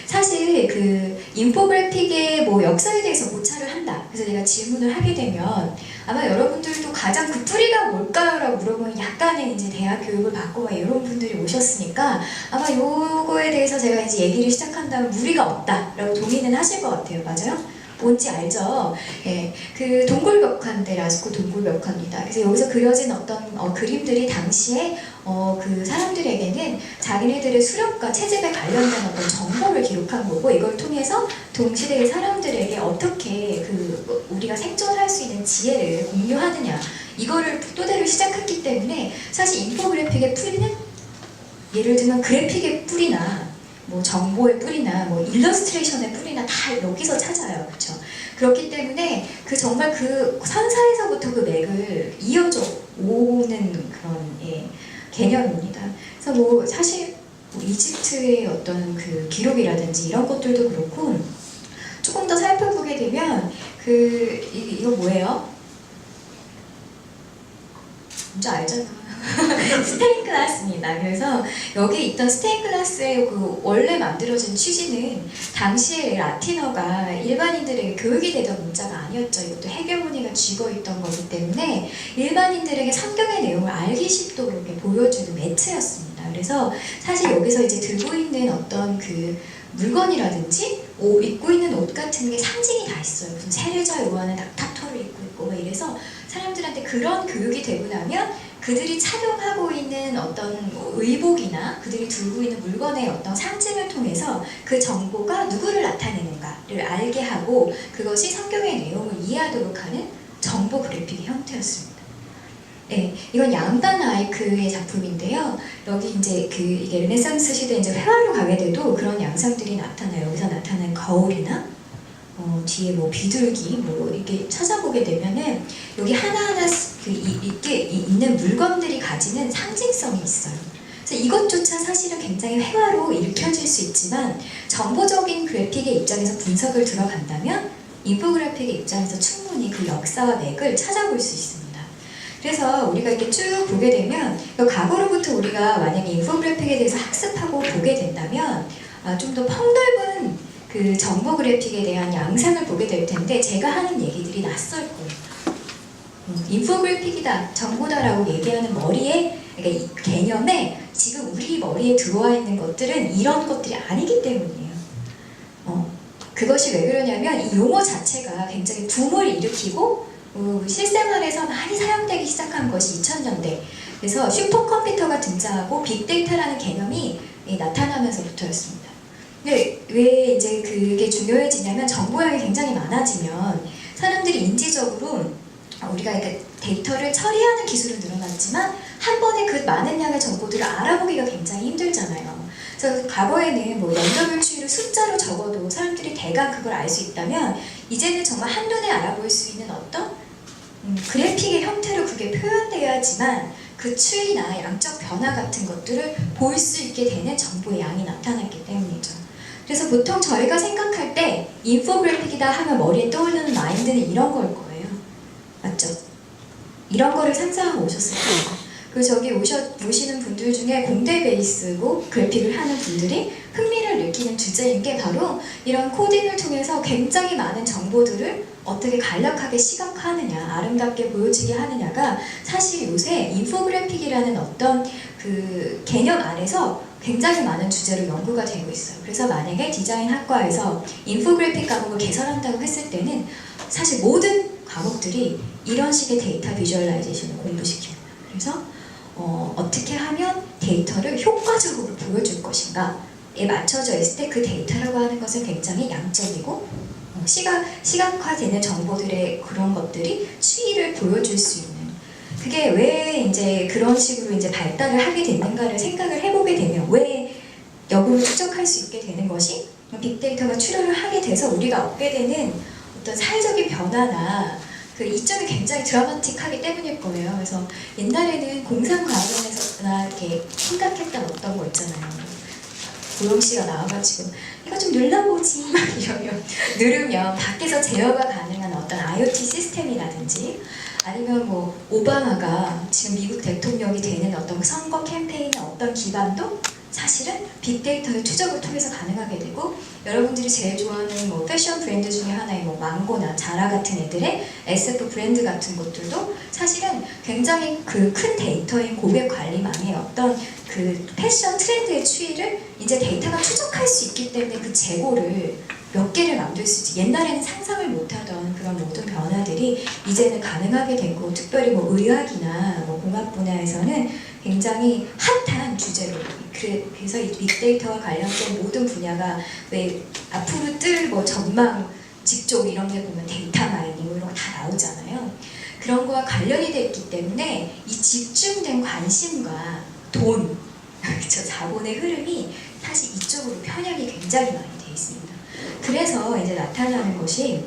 사실 그 인포그래픽의 뭐 역사에 대해서 고찰을 한다. 그래서 내가 질문을 하게 되면 아마 여러분들도 가장 그 뿌리가 뭘까요? 라고 물어보면 약간의 이제 대학 교육을 받고 막 이런 분들이 오셨으니까 아마 요거에 대해서 제가 이제 얘기를 시작한다면 무리가 없다 라고 동의는 하실 것 같아요. 맞아요? 뭔지 알죠? 예, 그 동굴벽화인데 라스코 동굴벽화입니다. 그래서 여기서 그려진 어떤 그림들이 당시에 그 사람들에게는 자기네들의 수렵과 채집에 관련된 어떤 정보를 기록한 거고 이걸 통해서 동시대의 사람들에게 어떻게 그 우리가 생존할 수 있는 지혜를 공유하느냐 이거를 토대로 시작했기 때문에 사실 인포그래픽의 뿌리는 예를 들면 그래픽의 뿌리나 뭐 정보의 뿌리나 뭐 일러스트레이션의 뿌리나 다 여기서 찾아요. 그렇죠? 그렇기 때문에 그 정말 그 선사에서부터 그 맥을 이어져 오는 그런 개념입니다. 그래서 뭐 사실 뭐 이집트의 어떤 그 기록이라든지 이런 것들도 그렇고 조금 더 살펴보게 되면 이거 뭐예요? 뭔지 알잖아. 스테인글라스입니다. 그래서 여기 있던 스테인글라스의 그 원래 만들어진 취지는 당시에 라틴어가 일반인들에게 교육이 되던 문자가 아니었죠. 이것도 해결문의가 쥐고 있던 거기 때문에 일반인들에게 성경의 내용을 알기 쉽도록 이렇게 보여주는 매체였습니다. 그래서 사실 여기서 이제 들고 있는 어떤 그 물건이라든지 입고 있는 옷 같은 게 상징이 다 있어요. 무슨 세례자 요한은 낙타털을 입고 있고 막 이래서 사람들한테 그런 교육이 되고 나면 그들이 착용하고 있는 어떤 의복이나 그들이 들고 있는 물건의 어떤 상징을 통해서 그 정보가 누구를 나타내는가를 알게 하고 그것이 성경의 내용을 이해하도록 하는 정보 그래픽의 형태였습니다. 네, 이건 양반 아이크의 작품인데요. 여기 이제 이게 르네상스 시대 이제 회화로 가게 돼도 그런 양상들이 나타나요. 여기서 나타난 거울이나 뒤에 뭐 비둘기 뭐 이렇게 찾아보게 되면은 여기 하나하나 이게 있는 물건들이 가지는 상징성이 있어요. 그래서 이것조차 사실은 굉장히 회화로 읽혀질 수 있지만 정보적인 그래픽의 입장에서 분석을 들어간다면 인포그래픽의 입장에서 충분히 그 역사와 맥을 찾아볼 수 있습니다. 그래서 우리가 이렇게 쭉 보게 되면 과거로부터 우리가 만약에 인포그래픽에 대해서 학습하고 보게 된다면 좀 더 폭넓은 그 정보 그래픽에 대한 양상을 보게 될 텐데 제가 하는 얘기들이 낯설 거예요. 인포그래픽이다, 정보다라고 얘기하는 머리에 그러니까 이 개념에 지금 우리 머리에 들어와 있는 것들은 이런 것들이 아니기 때문이에요. 그것이 왜 그러냐면 이 용어 자체가 굉장히 붐을 일으키고 실생활에서 많이 사용되기 시작한 것이 2000년대. 그래서 슈퍼컴퓨터가 등장하고 빅데이터라는 개념이 나타나면서부터였습니다. 근데 왜 이제 그게 중요해지냐면 정보량이 굉장히 많아지면 사람들이 인지적으로 우리가 이렇게 데이터를 처리하는 기술은 늘어났지만 한 번에 그 많은 양의 정보들을 알아보기가 굉장히 힘들잖아요. 그래서 과거에는 뭐 연도별 추이를 숫자로 적어도 사람들이 대강 그걸 알 수 있다면 이제는 정말 한눈에 알아볼 수 있는 어떤 그래픽의 형태로 그게 표현되어야지만 그 추이나 양적 변화 같은 것들을 볼 수 있게 되는 정보의 양이 나타났기 때문이죠. 그래서 보통 저희가 생각할 때 인포그래픽이다 하면 머리에 떠오르는 마인드는 이런 걸 거예요. 맞죠? 이런 거를 상상하고 오셨을 거예요. 그리고 저기 오시는 분들 중에 공대 베이스고 그래픽을 하는 분들이 흥미를 느끼는 주제인 게 바로 이런 코딩을 통해서 굉장히 많은 정보들을 어떻게 간략하게 시각화하느냐, 아름답게 보여지게 하느냐가 사실 요새 인포그래픽이라는 어떤 그 개념 안에서 굉장히 많은 주제로 연구가 되고 있어요. 그래서 만약에 디자인 학과에서 인포그래픽 과목을 개설한다고 했을 때는 사실 모든 과목들이 이런 식의 데이터 비주얼라이제이션을 공부시킵니다. 그래서 어떻게 하면 데이터를 효과적으로 보여줄 것인가에 맞춰져 있을 때 그 데이터라고 하는 것은 굉장히 양적이고 시각화되는 정보들의 그런 것들이 추이를 보여줄 수 있는 그게 왜 이제 그런 식으로 이제 발달을 하게 됐는가를 생각을 해보게 되면 왜 역으로 추적할 수 있게 되는 것이 빅데이터가 출현을 하게 돼서 우리가 얻게 되는 어떤 사회적인 변화나 그 이점이 굉장히 드라마틱하기 때문일 거예요. 그래서 옛날에는 공상과학원에서나 이렇게 생각했던 어떤 거 있잖아요. 고영 씨가 나와가지고 이거 좀 눌러보지 막 이러면 누르면 밖에서 제어가 가능한 어떤 IoT 시스템이라든지 아니면 뭐 오바마가 지금 미국 대통령이 되는 어떤 선거 캠페인의 어떤 기반도 사실은 빅데이터의 추적을 통해서 가능하게 되고 여러분들이 제일 좋아하는 뭐 패션 브랜드 중에 하나의 뭐 망고나 자라 같은 애들의 SF 브랜드 같은 것들도 사실은 굉장히 그 큰 데이터인 고객 관리망의 어떤 그 패션 트렌드의 추이를 이제 데이터가 추적할 수 있기 때문에 그 재고를 몇 개를 만들 수 있지. 옛날에는 상상을 못하던 그런 모든 변화들이 이제는 가능하게 되고 특별히 뭐 의학이나 뭐 공학 분야에서는 굉장히 핫한 주제로 그래서 이 빅데이터와 관련된 모든 분야가 왜 앞으로 뜰 뭐 전망 직종 이런 데 보면 데이터 마이닝 이런 거 다 나오잖아요. 그런 거와 관련이 됐기 때문에 이 집중된 관심과 돈, 그쵸, 자본의 흐름이 사실 이쪽으로 편향이 굉장히 많이 돼 있습니다. 그래서 이제 나타나는 것이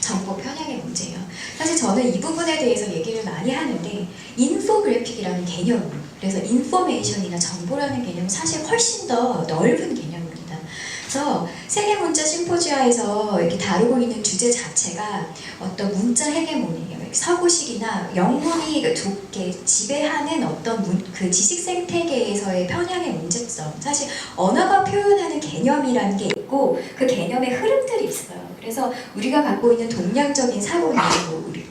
정보 편향의 문제예요. 사실 저는 이 부분에 대해서 얘기를 많이 하는데 인포그래픽이라는 개념, 그래서 인포메이션이나 정보라는 개념은 사실 훨씬 더 넓은 개념입니다. 그래서 세계문자 심포지아에서 이렇게 다루고 있는 주제 자체가 어떤 문자 헤게모니예요. 서구식이나 영문이 좋게 지배하는 어떤 그 지식 생태계에서의 편향의 문제점. 사실 언어가 표현하는 개념이라는 게 있고 그 개념의 흐름들이 있어요. 그래서 우리가 갖고 있는 동양적인 사고나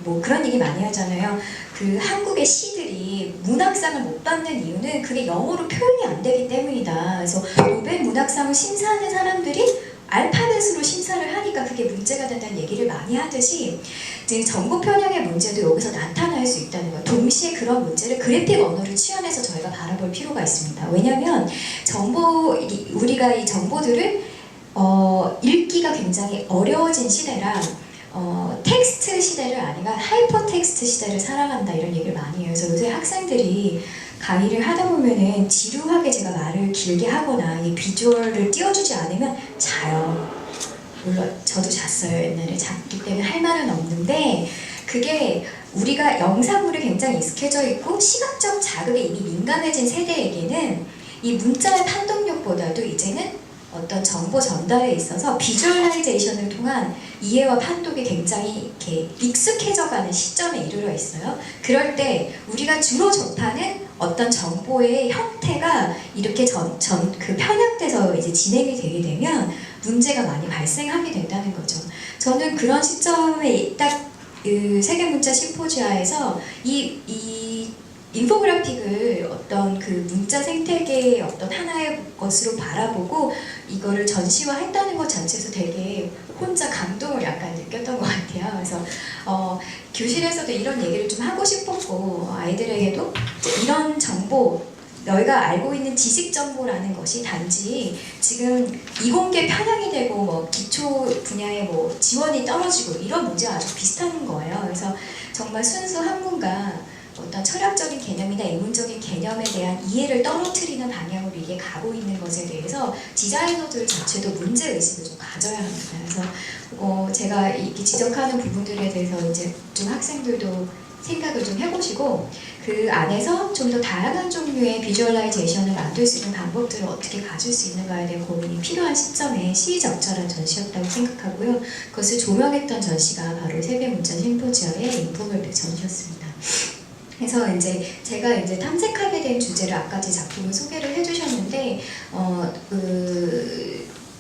뭐 그런 얘기 많이 하잖아요. 그 한국의 시들이 문학상을 못 받는 이유는 그게 영어로 표현이 안 되기 때문이다. 그래서 노벨 문학상을 심사하는 사람들이 알파벳으로 심사를 하니까 그게 문제가 된다는 얘기를 많이 하듯이 정보 편향의 문제도 여기서 나타날 수 있다는 거예요. 동시에 그런 문제를 그래픽 언어를 취한해서 저희가 바라볼 필요가 있습니다. 왜냐하면 우리가 이 정보들을 읽기가 굉장히 어려워진 시대라 텍스트 시대를 아니라 하이퍼 텍스트 시대를 살아간다 이런 얘기를 많이 해요. 그래서 요새 학생들이 강의를 하다 보면은 지루하게 제가 말을 길게 하거나 이 비주얼을 띄워주지 않으면 자요. 물론 저도 잤어요. 옛날에 잤기 때문에 할 말은 없는데 그게 우리가 영상물에 굉장히 익숙해져 있고 시각적 자극에 이미 민감해진 세대에게는 이 문자의 판독력보다도 이제는 어떤 정보 전달에 있어서 비주얼라이제이션을 통한 이해와 판독이 굉장히 이렇게 익숙해져가는 시점에 이르러 있어요. 그럴 때 우리가 주로 접하는 어떤 정보의 형태가 이렇게 그 편향돼서 이제 진행이 되게 되면 문제가 많이 발생하게 된다는 거죠. 저는 그런 시점에 딱 그 세계문자 심포지아에서 이 인포그래픽을 어떤 그 문자 생태계의 어떤 하나의 것으로 바라보고 이거를 전시화했다는 것 자체에서 되게 혼자 감동을 약간 느꼈던 것 같아요. 그래서 교실에서도 이런 얘기를 좀 하고 싶었고 아이들에게도 이런 정보 너희가 알고 있는 지식 정보라는 것이 단지 지금 이공계 편향이 되고 뭐 기초 분야의 뭐 지원이 떨어지고 이런 문제와 아주 비슷한 거예요. 그래서 정말 순수 학문과 어떤 철학적인 개념이나 인문적인 개념에 대한 이해를 떨어뜨리는 방향으로 이게 가고 있는 것에 대해서 디자이너들 자체도 문제의식을 좀 가져야 합니다. 그래서 제가 이렇게 지적하는 부분들에 대해서 이제 좀 학생들도 생각을 좀 해보시고 그 안에서 좀 더 다양한 종류의 비주얼라이제이션을 만들 수 있는 방법들을 어떻게 가질 수 있는가에 대한 고민이 필요한 시점에 시의적절한 전시였다고 생각하고요. 그것을 조명했던 전시가 바로 세계문자 심포지엄의 인포그래픽 전시였습니다. 그래서 이제 제가 이제 탐색하게 된 주제를 아까 제 작품을 소개를 해주셨는데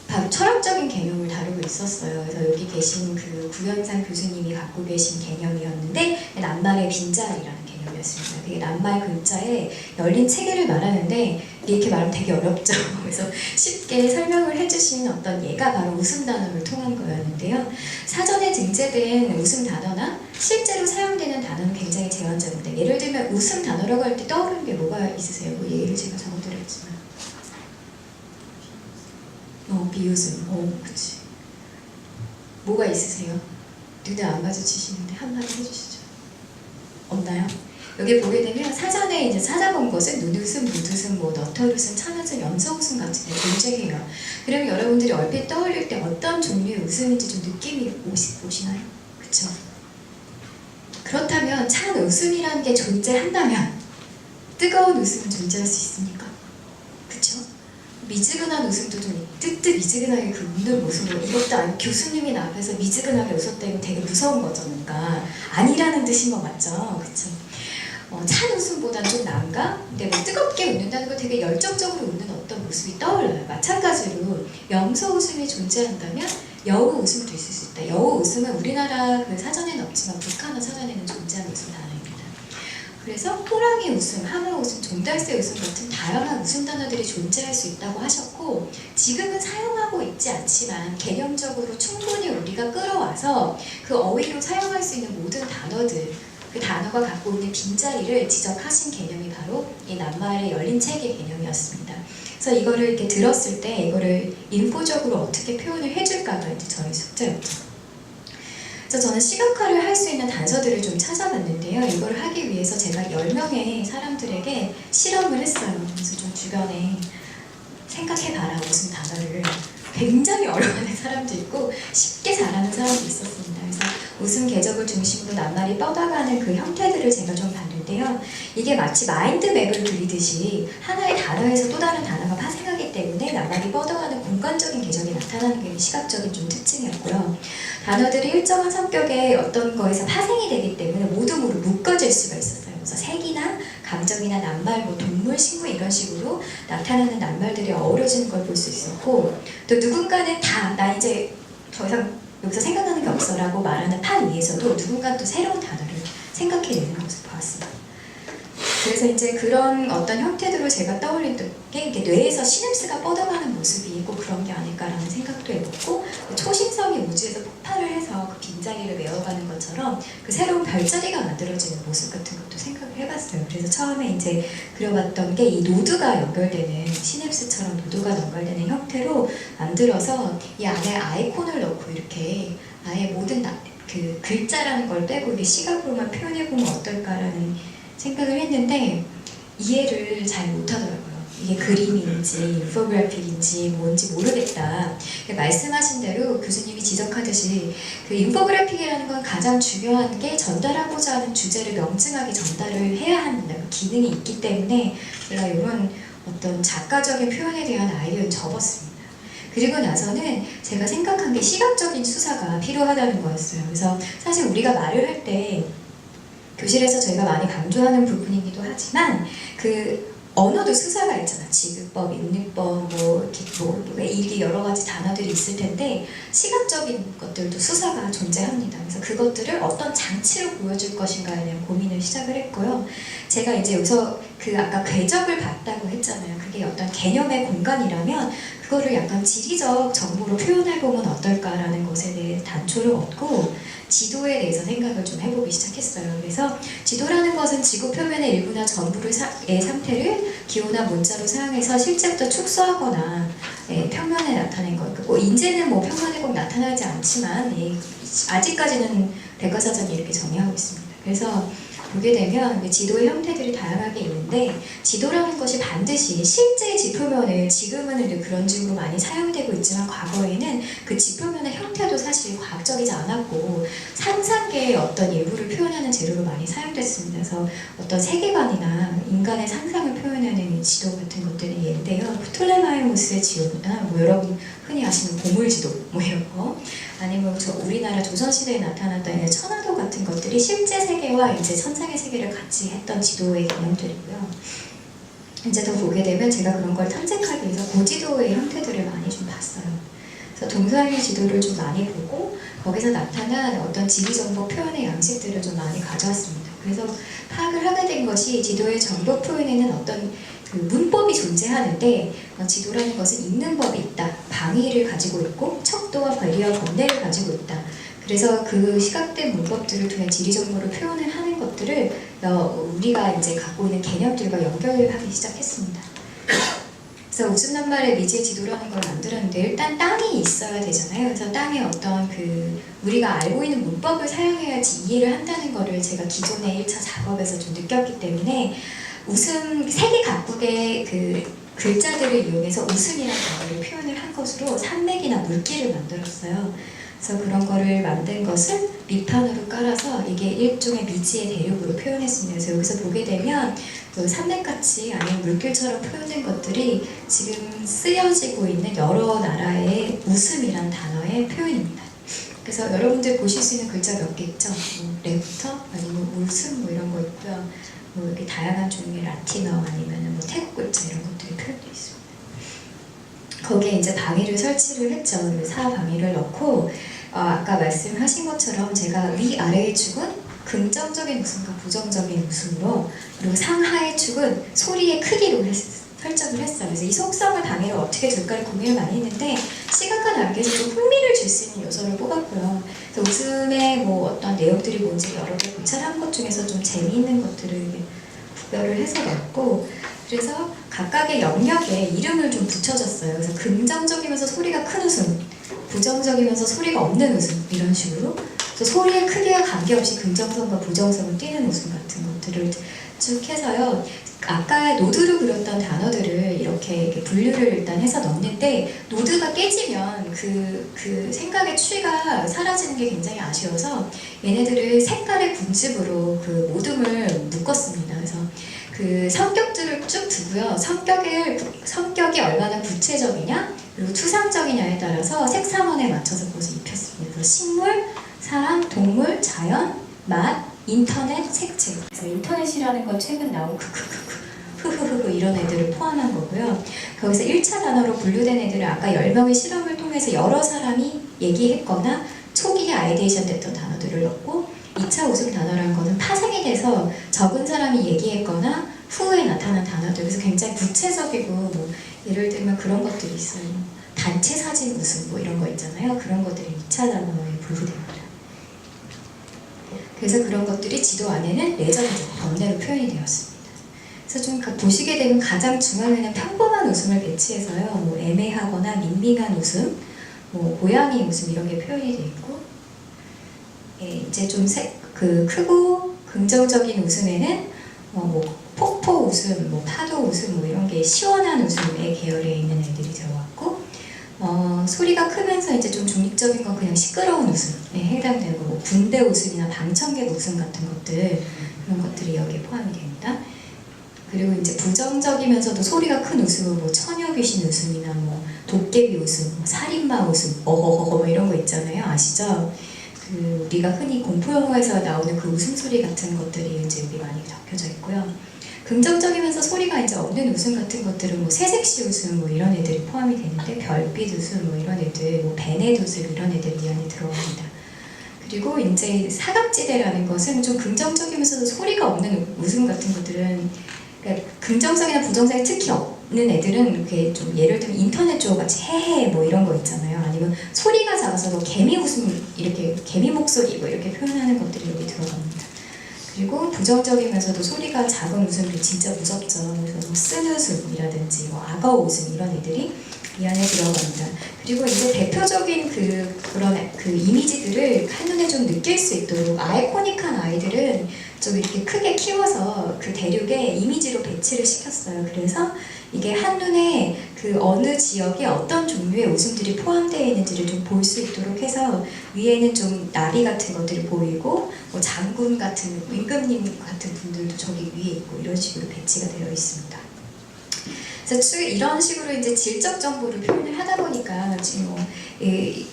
바로 철학적인 개념을 다루고 있었어요. 그래서 여기 계신 그 구현상 교수님이 갖고 계신 개념이었는데 낱말의 빈자리라는 개념이었습니다. 그게 낱말 글자에 열린 체계를 말하는데 이렇게 말하면 되게 어렵죠. 그래서 쉽게 설명을 해주신 어떤 예가 바로 웃음 단어를 통한 거였는데요. 사전에 등재된 웃음 단어나 실제로 사용되는 단어는 굉장히 제한적입니다. 예를 들면 웃음 단어라고 할 때 떠오르는 게 뭐가 있으세요? 그 예를 제가 적어드렸지만 비웃음. 그치. 뭐가 있으세요? 눈에 안 마주치시는데 한마디 해주시죠. 없나요? 여기 보게 되면 사전에 이제 찾아본 것은 눈웃음, 무웃음, 너털웃음, 참웃음, 염소웃음 같은 게 존재해요. 그러면 여러분들이 얼핏 떠올릴 때 어떤 종류의 웃음인지 좀 느낌이 오시나요? 그쵸? 그렇다면 참 웃음이라는 게 존재한다면 뜨거운 웃음은 존재할 수 있습니까? 그쵸? 미지근한 웃음도 좀 뜨뜻 미지근하게 그 웃는 모습으로 이것도 아니 교수님이 나 앞에서 미지근하게 웃었다 이거 되게 무서운 거죠. 뭔가 아니라는 뜻인 거 맞죠? 그쵸? 찬 웃음보다는 좀 난가? 근데 뭐 뜨겁게 웃는다는 거 되게 열정적으로 웃는 어떤 모습이 떠올라요. 마찬가지로 염소 웃음이 존재한다면 여우 웃음도 있을 수 있다. 여우 웃음은 우리나라 그 사전에는 없지만 북한어 사전에는 존재하는 웃음 단어입니다. 그래서 호랑이 웃음, 하마 웃음, 종달새 웃음 같은 다양한 웃음 단어들이 존재할 수 있다고 하셨고 지금은 사용하고 있지 않지만 개념적으로 충분히 우리가 끌어와서 그 어휘로 사용할 수 있는 모든 단어들 그 단어가 갖고 있는 빈자리를 지적하신 개념이 바로 이 낱말의 열린 체계 개념이었습니다. 그래서 이거를 이렇게 들었을 때 이거를 인포적으로 어떻게 표현을 해줄까가 이제 저희 숙제였죠. 그래서 저는 시각화를 할 수 있는 단서들을 좀 찾아봤는데요. 이걸 하기 위해서 제가 10명의 사람들에게 실험을 했어요. 그래서 좀 주변에 생각해봐라 무슨 단어를 굉장히 어려워하는 사람도 있고 쉽게 잘하는 사람도 있었습니다. 그래서 웃음 궤적을 중심으로 낱말이 뻗어가는 그 형태들을 제가 좀 봤는데 있는데요. 이게 마치 마인드맵을 그리듯이 하나의 단어에서 또 다른 단어가 파생하기 때문에 나날이 뻗어가는 공간적인 개념이 나타나는 게 시각적인 좀 특징이었고요. 단어들이 일정한 성격의 어떤 거에서 파생이 되기 때문에 모둠으로 묶어질 수가 있었어요. 그래서 색이나 감정이나 낱말, 뭐 동물, 식물 이런 식으로 나타나는 낱말들이 어우러지는 걸 볼 수 있었고, 또 누군가는 다 나 이제 더 이상 여기서 생각나는 게 없어라고 말하는 판 위에서도 누군가 또 새로운 단어를 생각해내는 것을 보았습니다. 그래서 이제 그런 어떤 형태들로 제가 떠올렸던 게 이게 뇌에서 시냅스가 뻗어가는 모습이 꼭 그런 게 아닐까라는 생각도 해봤고, 초신성이 우주에서 폭발을 해서 그 빈자리를 메워가는 것처럼 그 새로운 별자리가 만들어지는 모습 같은 것도 생각을 해봤어요. 그래서 처음에 이제 그려봤던 게 이 노드가 연결되는 시냅스처럼 노드가 연결되는 형태로 만들어서 이 안에 아이콘을 넣고 이렇게 아예 모든 그 글자라는 걸 빼고 이렇게 시각으로만 표현해보면 어떨까라는 생각을 했는데 이해를 잘 못하더라고요. 이게 그림인지 인포그래픽인지 뭔지 모르겠다. 말씀하신 대로 교수님이 지적하듯이 그 인포그래픽이라는 건 가장 중요한 게 전달하고자 하는 주제를 명징하게 전달을 해야 하는 기능이 있기 때문에 제가 이런 어떤 작가적인 표현에 대한 아이디어를 접었습니다. 그리고 나서는 제가 생각한 게 시각적인 수사가 필요하다는 거였어요. 그래서 사실 우리가 말을 할 때 교실에서 저희가 많이 강조하는 부분이기도 하지만 그 언어도 수사가 있잖아. 지급법, 인립법, 일기 여러 가지 단어들이 있을 텐데 시각적인 것들도 수사가 존재합니다. 그래서 그것들을 어떤 장치로 보여줄 것인가에 대한 고민을 시작을 했고요. 제가 이제 여기서 그 아까 궤적을 봤다고 했잖아요. 그게 어떤 개념의 공간이라면 그거를 약간 지리적 정보로 표현해보면 어떨까라는 것에 대해 단초를 얻고 지도에 대해서 생각을 좀 해보기 시작했어요. 그래서 지도라는 것은 지구 표면의 일부나 전부의 상태를 기호나 문자로 사용해서 실제부터 축소하거나 평면에 나타낸 거고, 이제는 뭐 평면에 꼭 나타나지 않지만 아직까지는 백과사전이 이렇게 정의하고 있습니다. 그래서 보게 되면 지도의 형태들이 다양하게 있는데 지도라는 것이 반드시 실제 지표면을 지금은 그런 식으로 많이 사용되고 있지만 과거에는 그 지표면의 형태도 사실 과학적이지 않았고 상상계의 어떤 일부를 표현하는 재료로 많이 사용됐습니다. 그래서 어떤 세계관이나 인간의 상상을 표현하는 지도 같은 것들은 예인데요. 프톨레마이오스의 지도나 뭐 여러분 흔히 아시는 보물지도 뭐 이런 거, 아니면 우리나라 조선시대에 나타났던 천화도 같은 것들이 실제 세계와 이제 천상의 세계를 같이 했던 지도의 개념들이고요. 이제 더 보게 되면 제가 그런 걸 탐색하기 위해서 고지도의 형태들을 많이 좀 봤어요. 그래서 동서양의 지도를 좀 많이 보고 거기서 나타난 어떤 지리정보 표현의 양식들을 좀 많이 가져왔습니다. 그래서 파악을 하게 된 것이 지도의 정보 표현에는 어떤 그 문법이 존재하는데 지도라는 것은 읽는 법이 있다. 방위를 가지고 있고 척도와 거리와 번뇌를 가지고 있다. 그래서 그 시각된 문법들을 통해 지리정보를 표현을 하는 것들을 우리가 이제 갖고 있는 개념들과 연결하기 시작했습니다. 그래서 웃음낱말의 미지의 지도라는 걸 만들었는데 일단 땅이 있어야 되잖아요. 그래서 땅에 어떤 그 우리가 알고 있는 문법을 사용해야지 이해를 한다는 거를 제가 기존의 1차 작업에서 좀 느꼈기 때문에 웃음 세계 각국의 그 글자들을 이용해서 웃음이라는 단어를 표현을 한 것으로 산맥이나 물길을 만들었어요. 그래서 그런 거를 만든 것을 밑판으로 깔아서 이게 일종의 미지의 대륙으로 표현했습니다. 그래서 여기서 보게 되면 그 산맥같이 아니면 물길처럼 표현된 것들이 지금 쓰여지고 있는 여러 나라의 웃음이란 단어의 표현입니다. 그래서 여러분들 보실 수 있는 글자 몇 개 있죠? 뭐 랩터 아니면 웃음 뭐 이런 거 있고요. 뭐 이렇게 다양한 종류의 라틴어 아니면 뭐 태국 글자 이런 것들이 표현되어 있습니다. 거기에 이제 방위를 설치를 했죠. 사방위를 넣고 아까 말씀하신 것처럼 제가 위아래의 축은 긍정적인 웃음과 부정적인 웃음으로, 그리고 상하의 축은 소리의 크기로 설정을 했어요. 그래서 이 속성을 단위로 어떻게 줄까를 고민을 많이 했는데 시각과 단계에서 좀 흥미를 줄 수 있는 요소를 뽑았고요. 그래서 웃음의 뭐 어떤 내용들이 뭔지 여러 개 고찰한 것 중에서 좀 재미있는 것들을 구별을 해서 넣었고, 그래서 각각의 영역에 이름을 좀 붙여줬어요. 그래서 긍정적이면서 소리가 큰 웃음, 부정적이면서 소리가 없는 웃음 이런 식으로. 그래서 소리의 크기와 관계없이 긍정성과 부정성을 띠는 웃음 같은 것들을 쭉 해서요. 아까 노드로 그렸던 단어들을 이렇게 분류를 일단 해서 넣는데 노드가 깨지면 그 생각의 추이가 사라지는 게 굉장히 아쉬워서 얘네들을 색깔의 군집으로 그 모둠을 묶었습니다. 그래서 그 성격들을 쭉 두고요. 성격이 얼마나 구체적이냐 그리고 추상적이냐에 따라서 색상원에 맞춰서 그것을 입혔습니다. 그래서 식물, 사람, 동물, 자연, 맛, 인터넷, 색채. 그래서 인터넷이라는 건 최근 나온 흐흐흐흐 이런 애들을 포함한 거고요. 거기서 1차 단어로 분류된 애들은 아까 10명의 실험을 통해서 여러 사람이 얘기했거나 초기에 아이데이션 됐던 단어들을 넣고 2차 우승 단어라는 것은 파생이 돼서 적은 사람이 얘기했거나 후에 나타난 단어들. 그래서 굉장히 구체적이고 뭐 예를 들면 그런 것들이 있어요. 단체 사진 우승 뭐 이런 거 있잖아요. 그런 것들이 2차 단어에 분류됩니다. 그래서 그런 것들이 지도 안에는 레전드, 번뇌로 표현이 되었습니다. 그래서 좀 보시게 되면 가장 중앙에는 평범한 웃음을 배치해서요. 뭐 애매하거나 밍밍한 웃음, 뭐 고양이 웃음 이런 게 표현이 되어 있고 예, 이제 좀 크고 긍정적인 웃음에는 뭐 폭포 웃음, 뭐 파도 웃음 뭐 이런 게 시원한 웃음의 계열에 있는 애들이 들어왔고 소리가 크면서 이제 좀 중립적인 건 그냥 시끄러운 웃음에 해당되고 뭐 군대 웃음이나 방청객 웃음 같은 것들 그런 것들이 여기에 포함이 됩니다. 그리고 이제 부정적이면서도 소리가 큰 웃음은 뭐 처녀 귀신 웃음이나 뭐 도깨비 웃음, 뭐 살인마 웃음, 어허허허 뭐 이런 거 있잖아요. 아시죠? 그 우리가 흔히 공포 영화에서 나오는 그 웃음소리 같은 것들이 이제 여기 많이 적혀져 있고요. 긍정적이면서 소리가 이제 없는 웃음 같은 것들은 뭐 새색시 웃음 뭐 이런 애들이 포함이 되는데 별빛 웃음 뭐 이런 애들, 뭐 베넷 웃음 이런 애들이 이 안에 들어갑니다. 그리고 이제 사각지대라는 것은 좀 긍정적이면서도 소리가 없는 웃음 같은 것들은 그러니까 긍정성이나 부정성이 특히 없는 애들은 이렇게 좀 예를 들면 인터넷 쪽 같이 헤헤 뭐 이런 거 있잖아요. 아니면 소리가 작아서도 개미 웃음 이렇게 개미 목소리 뭐 이렇게 표현하는 것들이 여기 들어갑니다. 그리고 부정적이면서도 소리가 작은 웃음도 진짜 무섭죠. 그래서 뭐 쓴웃음이라든지 뭐 악어 웃음 이런 애들이 이 안에 들어갑니다. 그리고 이제 대표적인 그런 이미지들을 한눈에 좀 느낄 수 있도록 아이코닉한 아이들은 좀 이렇게 크게 키워서 그 대륙에 이미지로 배치를 시켰어요. 그래서 이게 한눈에 그 어느 지역에 어떤 종류의 웃음들이 포함되어 있는지를 좀 볼 수 있도록 해서 위에는 좀 나비 같은 것들이 보이고 뭐 장군 같은 임금님 같은 분들도 저기 위에 있고 이런 식으로 배치가 되어 있습니다. 그래서 이런 식으로 이제 질적 정보를 표현을 하다 보니까 지금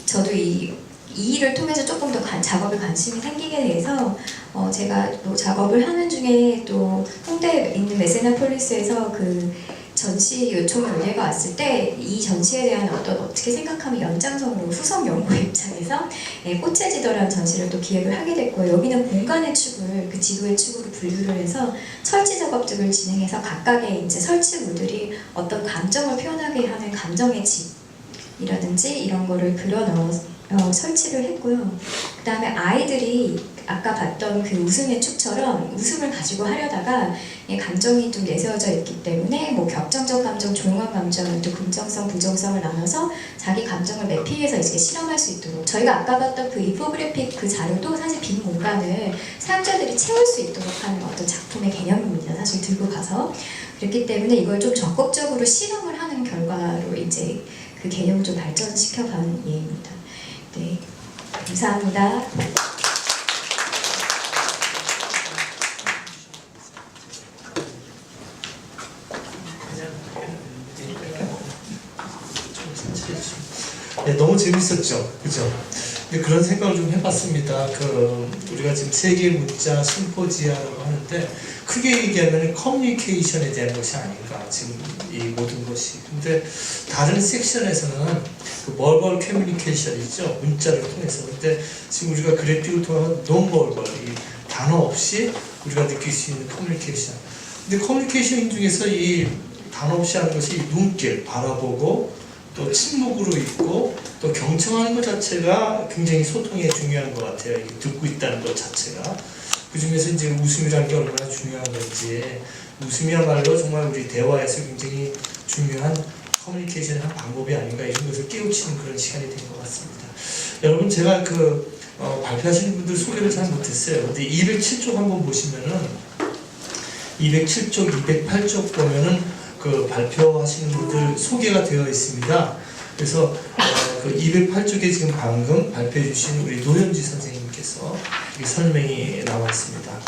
저도 이 일을 통해서 조금 더 작업에 관심이 생기게 돼서 제가 또 작업을 하는 중에 또 홍대에 있는 메세나폴리스에서 그 전시 요청을 의뢰가 왔을 때 이 전시에 대한 어떻게 생각하면 연장선으로 후속 연구 입장에서 꽃의 지도라는 전시를 또 기획을 하게 됐고요. 여기는 공간의 축을 그 지도의 축으로 분류를 해서 설치 작업들을 진행해서 각각의 이제 설치물들이 어떤 감정을 표현하게 하는 감정의 집이라든지 이런 거를 그려 넣어서 설치를 했고요. 그 다음에 아이들이 아까 봤던 그 웃음의 축처럼 웃음을 가지고 하려다가 감정이 좀 내세워져 있기 때문에 뭐 격정적 감정, 조용한 감정, 또 긍정성, 부정성을 나눠서 자기 감정을 매핑해서 이제 실험할 수 있도록 저희가 아까 봤던 그 인포그래픽 그 자료도 사실 빈 공간을 사용자들이 채울 수 있도록 하는 어떤 작품의 개념입니다. 사실 들고 가서 그렇기 때문에 이걸 좀 적극적으로 실험을 하는 결과로 이제 그 개념을 좀 발전시켜가는 예입니다. 네, 감사합니다. 네, 너무 재밌었죠, 그죠? 근데 그런 생각을 좀 해봤습니다. 우리가 지금 세계 문자 심포지아라고 하는데 크게 얘기하면 커뮤니케이션에 대한 것이 아닌가 지금 이 모든 것이. 근데 다른 섹션에서는 그 버벌 커뮤니케이션 있죠, 문자를 통해서. 근데 지금 우리가 그래픽을 통해서 논버벌 이 단어 없이 우리가 느낄 수 있는 커뮤니케이션. 근데 커뮤니케이션 중에서 이 단어 없이 하는 것이 눈길 바라보고 또 침묵으로 있고 또 경청하는 것 자체가 굉장히 소통에 중요한 것 같아요. 듣고 있다는 것 자체가. 그 중에서 이제 웃음이라는 게 얼마나 중요한 건지, 웃음이야말로 정말 우리 대화에서 굉장히 중요한 커뮤니케이션의 한 방법이 아닌가 이런 것을 깨우치는 그런 시간이 된 것 같습니다. 여러분 제가 발표하시는 분들 소개를 잘 못했어요. 근데 207쪽 한번 보시면은 207쪽, 208쪽 보면은 그 발표하시는 분들 소개가 되어 있습니다. 그래서 그 208쪽에 지금 방금 발표해 주신 우리 노현지 선생님께서 설명이 나와 있습니다.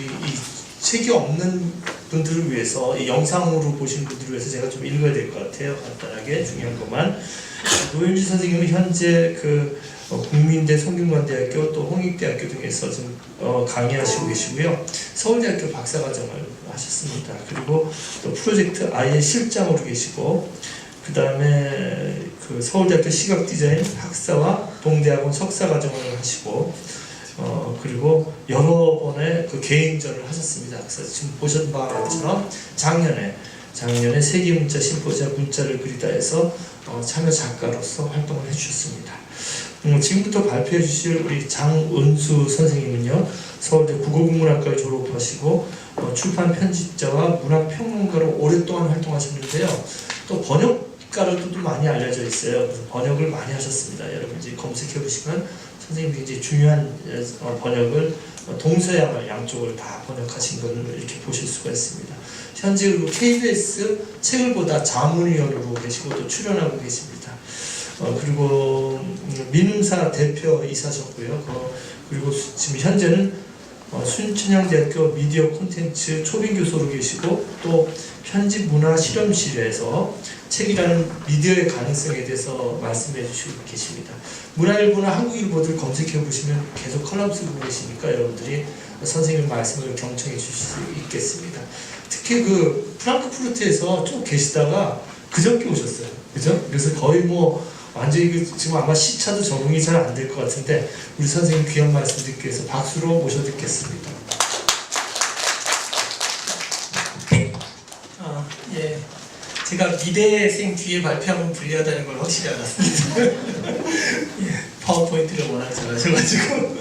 이 책이 없는 분들을 위해서, 이 영상으로 보신 분들을 위해서 제가 좀 읽어야 될 것 같아요. 간단하게 중요한 것만. 노현지 선생님은 현재 그 국민대, 성균관대학교, 또 홍익대학교 등에서 지금 강의하시고 계시고요. 서울대학교 박사과정을 하셨습니다. 그리고 또 프로젝트 아예 실장으로 계시고, 그 다음에 그 서울대학교 시각디자인 학사와 동대학원 석사과정을 하시고, 그리고 여러 번의 그 개인전을 하셨습니다. 그래서 지금 보셨던 바와 것처럼 작년에 세계문자 심포지엄 문자를 그리다 해서 참여 작가로서 활동을 해주셨습니다. 지금부터 발표해 주실 우리 장은수 선생님은요, 서울대 국어국문학과를 졸업하시고 출판 편집자와 문학평론가로 오랫동안 활동하셨는데요. 또 번역가로도 많이 알려져 있어요. 그래서 번역을 많이 하셨습니다. 여러분 이제 검색해 보시면 선생님이 이제 중요한 번역을 동서양을 양쪽을 다 번역하신 것을 이렇게 보실 수가 있습니다. 현재 그리고 KBS 책을 보다 자문위원으로 계시고 또 출연하고 계십니다. 그리고 민음사 대표이사셨고요. 그리고 지금 현재는 순천향대학교 미디어 콘텐츠 초빙교수로 계시고 또 편집문화실험실에서 책이라는 미디어의 가능성에 대해서 말씀해 주시고 계십니다. 문화일보나 한국일보들 검색해 보시면 계속 컬럼 쓰고 계시니까 여러분들이 선생님 말씀을 경청해 주실 수 있겠습니다. 특히 그 프랑크푸르트에서 쭉 계시다가 그저께 오셨어요. 그죠? 그래서 거의 뭐 완전히 지금 아마 시차도 적응이 잘 안 될 것 같은데 우리 선생님 귀한 말씀 듣기 위해서 박수로 모셔 듣겠습니다. 예, 제가 미대생 뒤에 발표하면 불리하다는 걸 확실히 알았습니다. 예, 파워포인트를 워낙 잘하셔가지고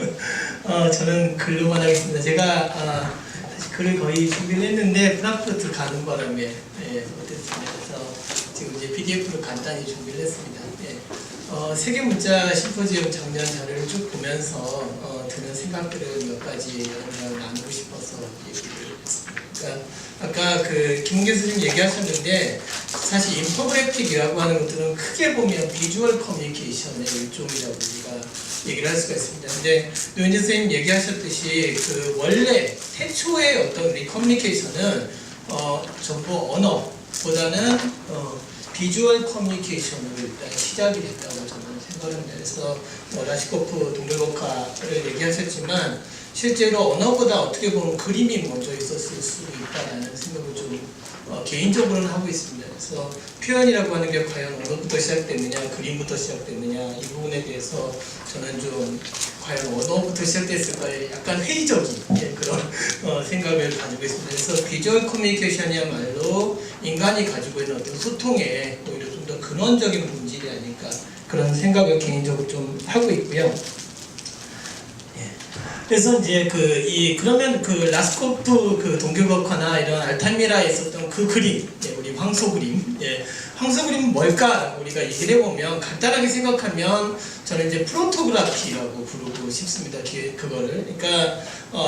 저는 글로만 하겠습니다. 제가 사실 글을 거의 준비를 했는데 프랑크푸르트 가는 바람에 못했습니다. 그래서 지금 이제 PDF로 간단히 준비를 했습니다. 세계문자 심포지엄 작년 자료를 쭉 보면서 드는 생각들을 몇 가지 여러분과 나누고 싶어서 얘기를 했습니다. 그러니까 아까 그 김 교수님 얘기하셨는데 사실 인포그래픽이라고 하는 것들은 크게 보면 비주얼 커뮤니케이션의 일종이라고 우리가 얘기를 할 수가 있습니다. 근데 노현지 선생님 얘기하셨듯이 그 원래 태초의 어떤 우리 커뮤니케이션은 전부 언어보다는 비주얼 커뮤니케이션으로 일단 시작이 됐다고 저는 생각을 합니다. 그래서 라시코프 동물복화를 얘기하셨지만 실제로 언어보다 어떻게 보면 그림이 먼저 있었을 수도 있다는 생각을 좀 개인적으로는 하고 있습니다. 그래서 표현이라고 하는 게 과연 언어부터 시작됐느냐, 그림부터 시작됐느냐 이 부분에 대해서 저는 좀 과연 언어부터 시작됐을까에 약간 회의적인 그런 생각을 가지고 있습니다. 그래서 비주얼 커뮤니케이션이야말로 인간이 가지고 있는 어떤 소통에 오히려 좀 더 근원적인 본질이 아닐까 그런 생각을 개인적으로 좀 하고 있고요. 그래서 이제 그러면 그 라스코프 그 동교벽화나 이런 알타미라에 있었던 그 그림, 우리 황소 그림, 황소 그림은 뭘까 우리가 얘기를 해보면 간단하게 생각하면 저는 이제 프로토그래피라고 부르고 싶습니다. 그거를. 그러니까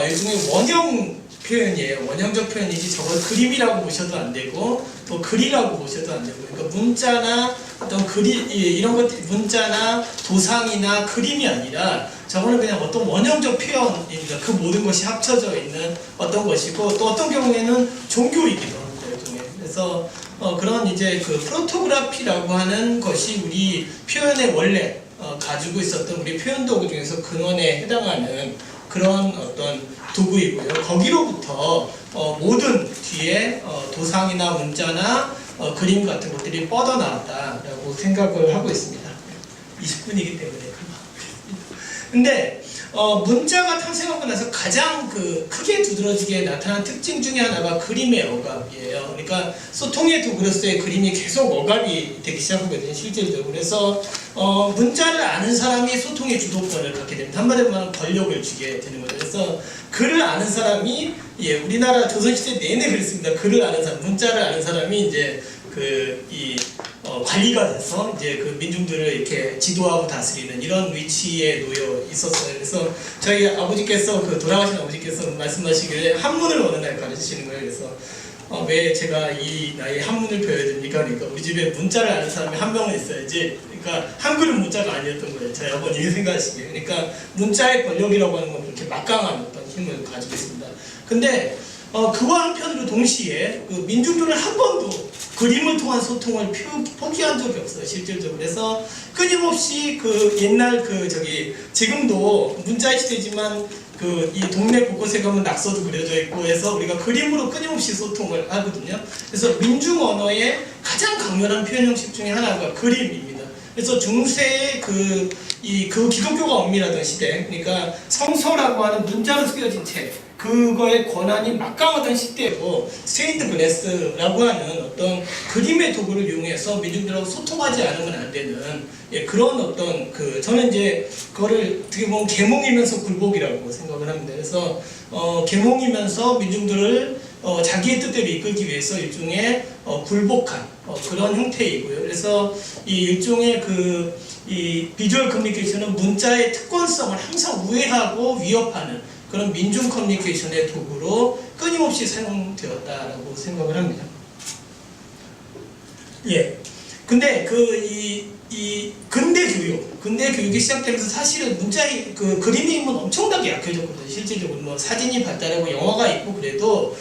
요즘에 원형 표현이에요. 원형적 표현이지 저걸 그림이라고 보셔도 안 되고 또 글이라고 보셔도 안 되고, 그러니까 문자나 어떤 그림 이런 것 문자나 도상이나 그림이 아니라 저거는 그냥 어떤 원형적 표현입니다. 그 모든 것이 합쳐져 있는 어떤 것이고 또 어떤 경우에는 종교이기도 합니다. 일종의. 그래서 그런 이제 그 프로토그래피라고 하는 것이 우리 표현의 원래 가지고 있었던 우리 표현 도구 중에서 근원에 해당하는 그런 어떤 도구이고요. 거기로부터 모든 뒤에 도상이나 문자나 그림 같은 것들이 뻗어나왔다라고 생각을 하고 있습니다. 20분이기 때문에 근데 문자가 탄생하고 나서 가장 크게 두드러지게 나타난 특징 중에 하나가 그림의 억압이에요. 그러니까 소통의 도구로서의 그림이 계속 억압이 되기 시작하거든요, 실질적으로. 그래서 문자를 아는 사람이 소통의 주도권을 갖게 됩니다. 한마디로 말하면 권력을 쥐게 되는 거죠. 그래서 글을 아는 사람이 우리나라 조선시대 내내 그랬습니다. 글을 아는 사람, 문자를 아는 사람이 이제 관리가 돼서 이제 그 민중들을 이렇게 지도하고 다스리는 이런 위치에 놓여 있었어요. 그래서 저희 아버지께서 그 돌아가신 아버지께서 말씀하시기를 한문을 어느 날 가르치시는 거예요. 그래서 왜 제가 이 나이에 한문을 배워야 됩니까? 그러니까 우리 집에 문자를 아는 사람이 한 명은 있어야지. 그러니까 한글은 문자가 아니었던 거예요. 저희 아버님이 생각하시기에. 그러니까 문자의 권력이라고 하는 건 그렇게 막강한 어떤 힘을 가지고 있습니다. 근데 그와 한편으로 동시에 그 민중들은 한 번도 그림을 통한 소통을 포기한 적이 없어요, 실질적으로. 그래서 끊임없이 그 옛날 지금도 문자의 시대지만 이 동네 곳곳에 가면 낙서도 그려져 있고 해서 우리가 그림으로 끊임없이 소통을 하거든요. 그래서 민중 언어의 가장 강렬한 표현 형식 중에 하나가 그림입니다. 그래서 중세의 그 기독교가 엄밀하던 시대, 그러니까 성서라고 하는 문자로 쓰여진 책, 그거의 권한이 막강하던 시대고 스테인드 글래스라고 하는 어떤 그림의 도구를 이용해서 민중들하고 소통하지 않으면 안 되는 그런 어떤 저는 이제 그거를 어떻게 보면 계몽이면서 굴복이라고 생각을 합니다. 그래서 계몽이면서 민중들을 자기의 뜻대로 이끌기 위해서 일종의 굴복한 그런 형태이고요. 그래서 이 일종의 이 비주얼 커뮤니케이션은 문자의 특권성을 항상 우회하고 위협하는 그런 민중 커뮤니케이션의 도구로 끊임없이 사용되었다라고 생각을 합니다. 예. 근데 이 근대 교육이 시작되면서 사실은 문자의 그림의 힘은 엄청나게 약해졌거든요. 실질적으로 뭐 사진이 발달하고 영화가 있고 그래도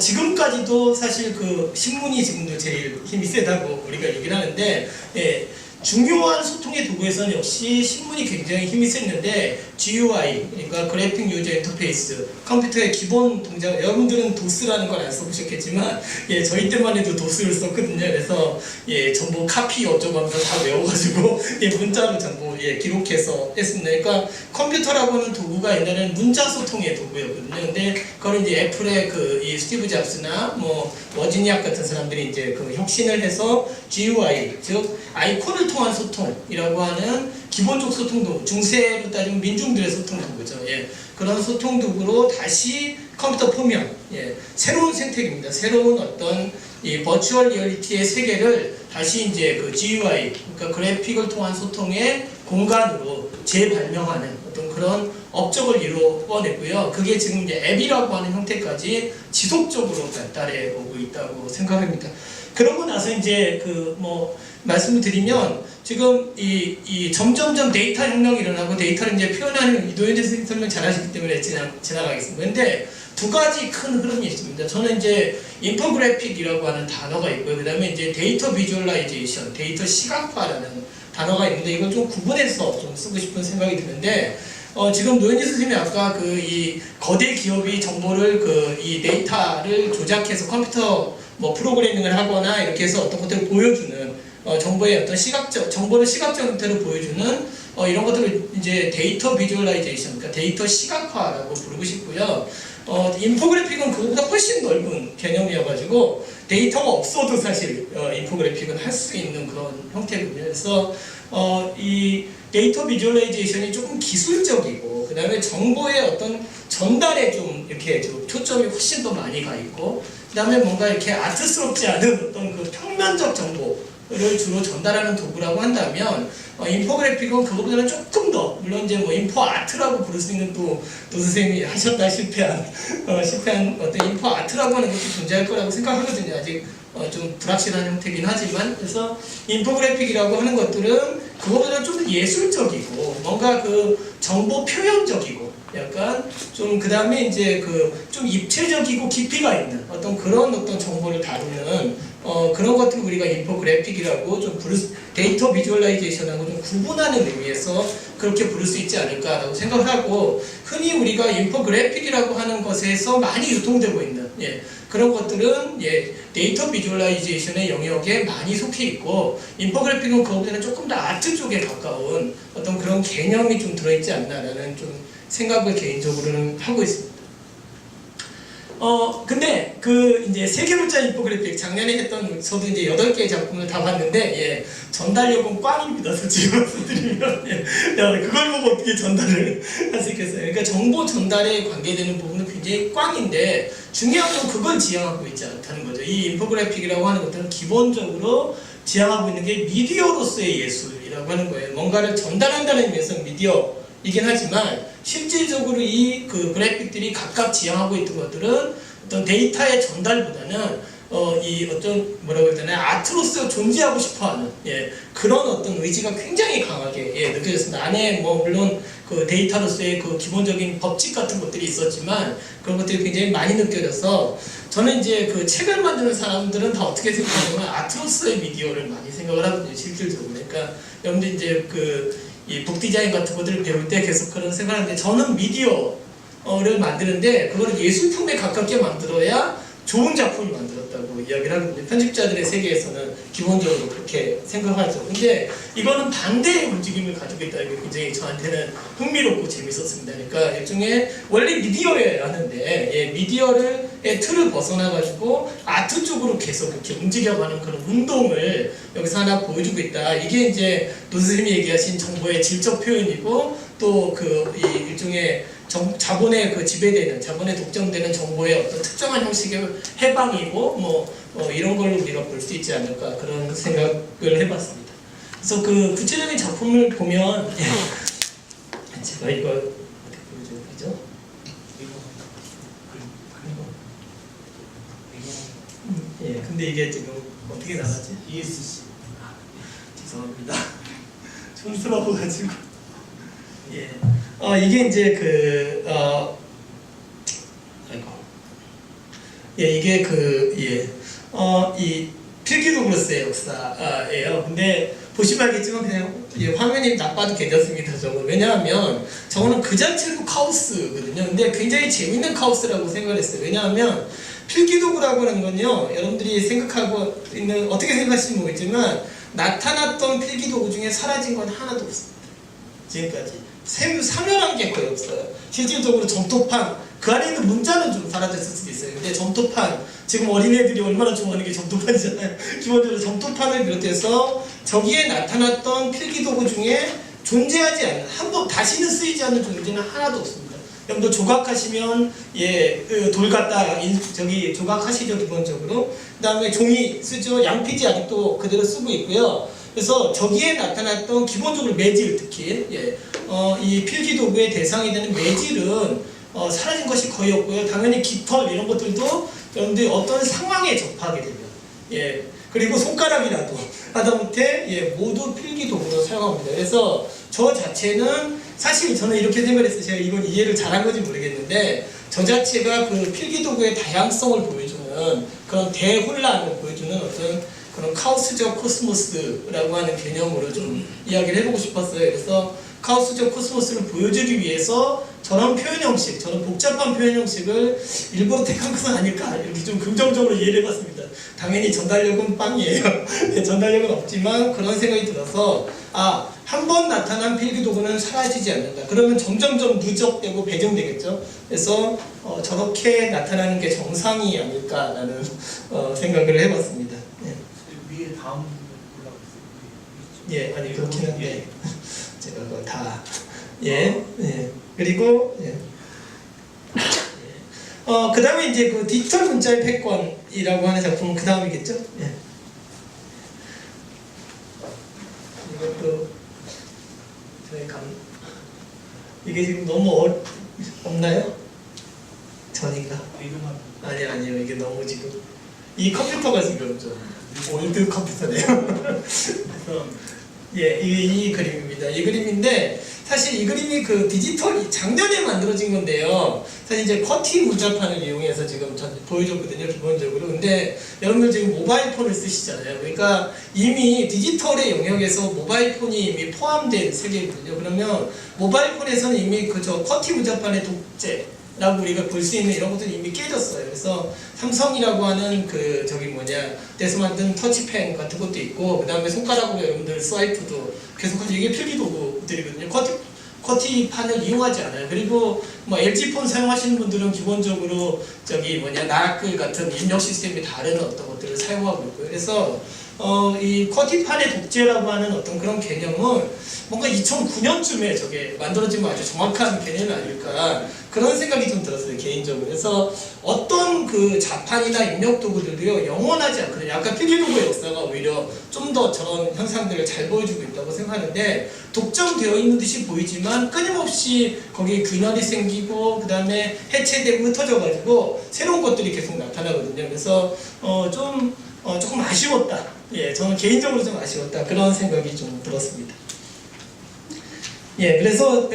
지금까지도 사실 신문이 지금도 제일 힘이 세다고 우리가 얘기를 하는데, 예. 중요한 소통의 도구에서는 역시 신문이 굉장히 힘이 셌는데 GUI, 그러니까 그래픽 유저 인터페이스, 컴퓨터의 기본 동작, 여러분들은 도스라는 걸 안 써보셨겠지만 저희 때만 해도 도스를 썼거든요. 그래서 전부 카피 어쩌고 하면서 다 외워가지고 문자로 전부 기록해서 했습니다. 그러니까 컴퓨터라고 하는 도구가 옛날에는 문자 소통의 도구였거든요. 근데 그걸 이제 애플의 이 스티브 잡스나 워지니악 같은 사람들이 이제 혁신을 해서 GUI, 즉 아이콘을 통한 소통이라고 하는 기본적 소통 도구, 중세로 따지면 민중들의 소통 도구죠. 그런 소통 도구로 다시 컴퓨터 표면, 새로운 생태계입니다. 새로운 어떤 이 버추얼 리얼리티의 세계를 다시 이제 GUI, 그러니까 그래픽을 통한 소통의 공간으로 재발명하는 어떤 그런 업적을 이루어냈고요. 그게 지금 이제 앱이라고 하는 형태까지 지속적으로 발달해 오고 있다고 생각합니다. 그러고 나서 이제 말씀을 드리면 지금 이 점점점 데이터 혁명이 일어나고 데이터를 이제 표현하는 노현재 선생님 설명 잘 하시기 때문에 지나가겠습니다. 근데 두 가지 큰 흐름이 있습니다. 저는 이제 인포그래픽이라고 하는 단어가 있고요. 그 다음에 이제 데이터 비주얼라이제이션, 데이터 시각화라는 단어가 있는데 이걸 좀 구분해서 좀 쓰고 싶은 생각이 드는데 지금 노현지 선생님이 아까 이 거대 기업이 정보를 이 데이터를 조작해서 컴퓨터 프로그래밍을 하거나 이렇게 해서 어떤 것들을 보여주는 정보의 어떤 정보를 시각적 형태로 보여주는 이런 것들을 이제 데이터 비주얼라이제이션, 그러니까 데이터 시각화라고 부르고 싶고요. 인포그래픽은 그거보다 훨씬 넓은 개념이어가지고 데이터가 없어도 사실 인포그래픽은 할 수 있는 그런 형태거든요. 그래서 이 데이터 비주얼라이제이션이 조금 기술적이고 그 다음에 정보의 어떤 전달에 좀 이렇게 초점이 훨씬 더 많이 가 있고 그 다음에 뭔가 이렇게 아트스럽지 않은 어떤 평면적 정보를 주로 전달하는 도구라고 한다면 인포그래픽은 그거보다는 조금 더 물론 이제 인포 아트라고 부를 수 있는 또 선생님이 하셨다 실패한 어떤 인포 아트라고 하는 것이 존재할 거라고 생각하거든요. 아직 좀 불확실한 형태긴 하지만 그래서 인포그래픽이라고 하는 것들은 그거보다는 좀 더 예술적이고 뭔가 정보 표현적이고 약간 좀 그 다음에 이제 좀 입체적이고 깊이가 있는 그런 정보를 다루는 그런 것들을 우리가 인포그래픽이라고 좀 데이터 비주얼라이제이션하고 좀 구분하는 의미에서 그렇게 부를 수 있지 않을까라고 생각을 하고 흔히 우리가 인포그래픽이라고 하는 것에서 많이 유통되고 있는 그런 것들은 데이터 비주얼라이제이션의 영역에 많이 속해 있고 인포그래픽은 그거보다는 조금 더 아트 쪽에 가까운 어떤 그런 개념이 좀 들어있지 않나라는 좀 생각을 개인적으로는 하고 있습니다. 근데 그 이제 세계문자 인포그래픽 작년에 했던 저도 이제 8개의 작품을 다 봤는데 예, 전달력은 꽝입니다. 솔직히 말씀드리면 예, 그걸 보고 어떻게 전달을 할 수 있겠어요. 그러니까 정보 전달에 관계되는 부분은 굉장히 꽝인데 중요한 건 그걸 지향하고 있지 않다는 거죠. 이 인포그래픽이라고 하는 것들은 기본적으로 지향하고 있는 게 미디어로서의 예술이라고 하는 거예요. 뭔가를 전달한다는 의미에서 미디어이긴 하지만 실질적으로 이 그 그래픽들이 각각 지향하고 있던 것들은 어떤 데이터의 전달보다는 이 어떤 뭐라고 해야 되나 아트로서 존재하고 싶어하는 예, 그런 어떤 의지가 굉장히 강하게 예, 느껴졌습니다. 안에 뭐 물론 그 데이터로서의 그 기본적인 법칙 같은 것들이 있었지만 그런 것들이 굉장히 많이 느껴져서 저는 이제 그 책을 만드는 사람들은 다 어떻게 생각하냐면 아트로서의 미디어를 많이 생각을 하거든요. 실질적으로. 그러니까 여러분들 이제 그 이 북 디자인 같은 것들을 배울 때 계속 그런 생각을 하는데 저는 미디어를 만드는데 그걸 예술품에 가깝게 만들어야 좋은 작품을 만들었다고 이야기를 하거든요. 편집자들의 세계에서는 기본적으로 그렇게 생각하죠. 근데 이거는 반대의 움직임을 가지고 있다. 이게 굉장히 저한테는 흥미롭고 재밌었습니다. 그러니까 일종의 원래 미디어여야 하는데 예, 미디어의 틀을 벗어나가지고 아트 쪽으로 계속 이렇게 움직여가는 그런 운동을 여기서 하나 보여주고 있다. 이게 이제 노 선생님이 얘기하신 정보의 질적 표현이고 또 그 이 일종의 자본에 그 지배되는, 자본에 독점되는 정보의 어떤 특정한 형식의 해방이고 이런 걸로 우리가 볼 수 있지 않을까 그런 생각을 해봤습니다. 그래서 그 구체적인 작품을 보면 제가 이거 어떻게 보여줘야 되죠? 예, 근데 이게 지금 어떻게 나가지? ESC. 죄송합니다. 촌스러워가지고. 예. 이게 이제 예, 이게 이 필기도그로스의 역사예요. 근데 보시면 알겠지만 그냥 화면이 나빠도 괜찮습니다. 저거. 왜냐하면 저거는 그 자체로 카오스거든요. 근데 굉장히 재밌는 카오스라고 생각을 했어요. 왜냐하면 필기도구라고 하는 건요, 여러분들이 생각하고 있는, 어떻게 생각하실지 모르겠지만, 나타났던 필기도구 중에 사라진 건 하나도 없습니다. 지금까지. 사멸한 게 거의 없어요. 실질적으로 점토판, 그 안에 있는 문자는 좀 사라졌을 수도 있어요. 근데 점토판, 지금 어린애들이 얼마나 좋아하는 게 점토판이잖아요. 기본적으로 점토판을 비롯해서 저기에 나타났던 필기도구 중에 존재하지 않는, 한번 다시는 쓰이지 않는 존재는 하나도 없습니다. 여러분들 조각하시면 돌 갖다 저기 조각하시죠 기본적으로. 그 다음에 종이 쓰죠. 양피지 아직도 그대로 쓰고 있고요. 그래서 저기에 나타났던 기본적으로 매질, 특히 이 필기도구의 대상이 되는 매질은 사라진 것이 거의 없고요. 당연히 깃털 이런 것들도 여러분들이 어떤 상황에 접하게 되면 그리고 손가락이라도 하다못해 모두 필기도구로 사용합니다. 그래서 저 자체는 사실 저는 이렇게 생각을 했어요. 제가 이건 이해를 잘한 건지 모르겠는데 저 자체가 그 필기도구의 다양성을 보여주는 그런 대혼란을 보여주는 어떤 그런 카오스적 코스모스라고 하는 개념으로 좀 이야기를 해보고 싶었어요. 그래서 카오스적 코스모스를 보여주기 위해서 저런 표현 형식, 저런 복잡한 표현 형식을 일부러 택한 것은 아닐까 이렇게 좀 긍정적으로 이해를 해봤습니다. 당연히 전달력은 빵이에요. 전달력은 없지만 그런 생각이 들어서 한 번 나타난 필기도구는 사라지지 않는다. 그러면 점점점 누적되고 배정되겠죠. 그래서 저렇게 나타나는 게 정상이 아닐까라는 생각을 해봤습니다. 위에 다음 올라갔어요. 아니 그렇긴 한데 제가 그거 다 그리고 그 다음에 이제 그 디지털 문자의 패권이라고 하는 작품은 그 다음이겠죠? 이것도 저희 이게 지금 너무 없나요? 전인가? 아니요 이게 너무 지금 이 컴퓨터가 지금 좀 올드 컴퓨터네요. 그래서 이 그림입니다. 이 그림인데 사실 이 그림이 그 디지털 작년에 만들어진 건데요. 사실 이제 커티 문자판을 이용해서 지금 보여줬거든요, 기본적으로. 근데 여러분들 지금 모바일 폰을 쓰시잖아요. 그러니까 이미 디지털의 영역에서 모바일 폰이 이미 포함된 세계거든요. 그러면 모바일 폰에서는 이미 그저 커티 문자판의 독재라고 우리가 볼 수 있는 이런 것들이 이미 깨졌어요. 그래서 삼성이라고 하는 데서 만든 터치펜 같은 것도 있고, 그 다음에 손가락으로 여러분들 스와이프도 계속해서 이게 필기도구들이거든요. 쿼티판을 이용하지 않아요. 그리고 뭐 LG폰 사용하시는 분들은 기본적으로 저기 뭐냐 나라클 같은 입력 시스템이 다른 어떤 것들을 사용하고 있고요. 그래서 이 쿼티판의 독재라고 하는 어떤 그런 개념은 뭔가 2009년쯤에 저게 만들어지면 아주 정확한 개념이 아닐까 그런 생각이 좀 들었어요, 개인적으로. 그래서 어떤 그 자판이나 입력 도구들도요 영원하지 않거든요. 아까 필기도구의 역사가 오히려 좀 더 저런 현상들을 잘 보여주고 있다고 생각하는데, 독점되어 있는 듯이 보이지만 끊임없이 거기에 균열이 생기고 그 다음에 해체되고 흩어져가지고 새로운 것들이 계속 나타나거든요. 그래서 조금 아쉬웠다. 예, 저는 개인적으로 좀 아쉬웠다. 그런 생각이 좀 들었습니다. 예, 그래서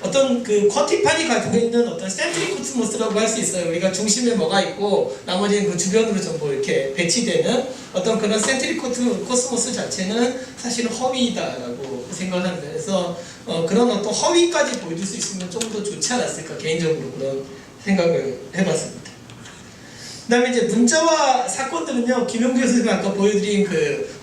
어떤 그 쿼티판이 가지고 있는 어떤 센트릭 코스모스라고 할 수 있어요. 우리가 중심에 뭐가 있고 나머지는 그 주변으로 전부 이렇게 배치되는 어떤 그런 센트릭 코스모스 자체는 사실은 허위다라고 생각합니다. 그래서 그런 어떤 허위까지 보여줄 수 있으면 좀 더 좋지 않았을까, 개인적으로 그런 생각을 해봤습니다. 그 다음에 이제 문자와 사건들은요, 김용규 교수님이 아까 보여드린 그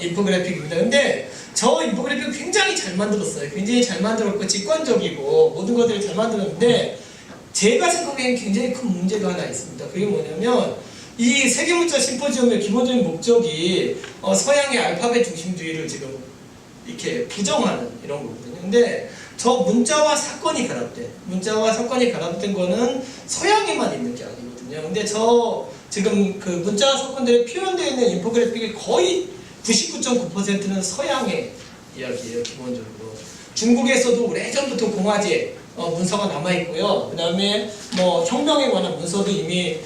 인포그래픽입니다. 근데 저 인포그래픽 굉장히 잘 만들었어요. 굉장히 잘 만들었고 직관적이고 모든 것들을 잘 만들었는데, 제가 생각하기엔 굉장히 큰 문제가 하나 있습니다. 그게 뭐냐면 이 세계문자 심포지엄의 기본적인 목적이 서양의 알파벳 중심주의를 지금 이렇게 부정하는 이런 거거든요. 근데 저 문자와 사건이 결합된 거는 서양에만 있는 게 아니거든요. 근데 저 지금 그 문자와 사건들에 표현되어 있는 인포그래픽의 거의 99.9%는 서양의 이야기예요, 기본적으로. 중국에서도 오래전부터 공화제 문서가 남아있고요. 그 다음에 뭐 혁명에 관한 문서도 이미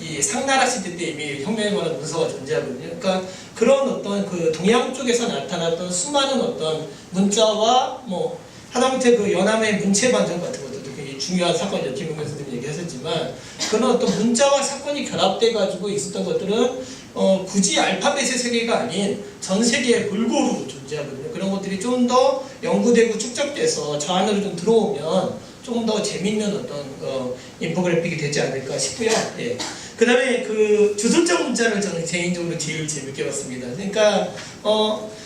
이 상나라 시대 때 이미 혁명에 관한 문서가 존재하거든요. 그러니까 그런 어떤 그 동양 쪽에서 나타났던 수많은 어떤 문자와 뭐 하다못해 그 연암의 문체 반전 같은 것들도 굉장히 중요한 사건이죠. 김용현 선생님이 얘기하셨지만, 그런 어떤 문자와 사건이 결합돼 가지고 있었던 것들은 굳이 알파벳의 세계가 아닌 전 세계에 골고루 존재하거든요. 그런 것들이 좀 더 연구되고 축적돼서 저 안으로 좀 들어오면 좀 더 재밌는 어떤 인포그래픽이 되지 않을까 싶고요. 예. 그 다음에 그 주술적 문자를 저는 개인적으로 제일 재밌게 봤습니다. 그러니까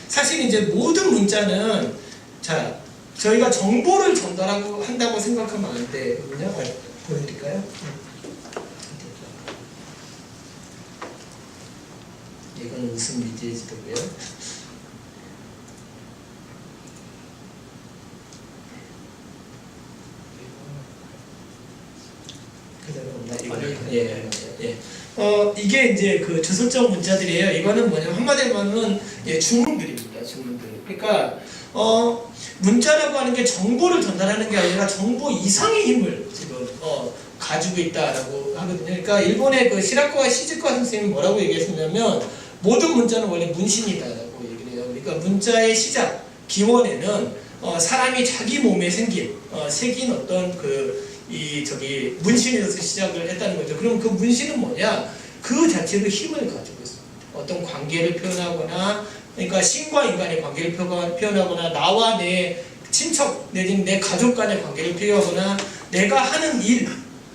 사실 이제 모든 문자는 저희가 정보를 전달하고 한다고 생각하면 안 되거든요. 보여드릴까요? 이건 무슨 미디어 지도고요. 이게 이제 그 주술적 문자들이에요. 이거는 뭐냐면 한마디로 말하면 주문들입니다. 주문들. 그러니까 문자라고 하는 게 정보를 전달하는 게 아니라 정보 이상의 힘을 지금 가지고 있다라고 하거든요. 그러니까 일본의 그 시라카와 시즈카 선생님이 뭐라고 얘기했냐면, 모든 문자는 원래 문신이다라고 얘기를 해요. 그러니까 문자의 시작, 기원에는 사람이 자기 몸에 새긴 어떤 문신에서 시작을 했다는 거죠. 그럼 그 문신은 뭐냐? 그 자체로 힘을 가지고 있습니다. 어떤 관계를 표현하거나, 그러니까 신과 인간의 관계를 표현하거나, 나와 내 친척 내지는 내 가족 간의 관계를 표현하거나, 내가 하는 일,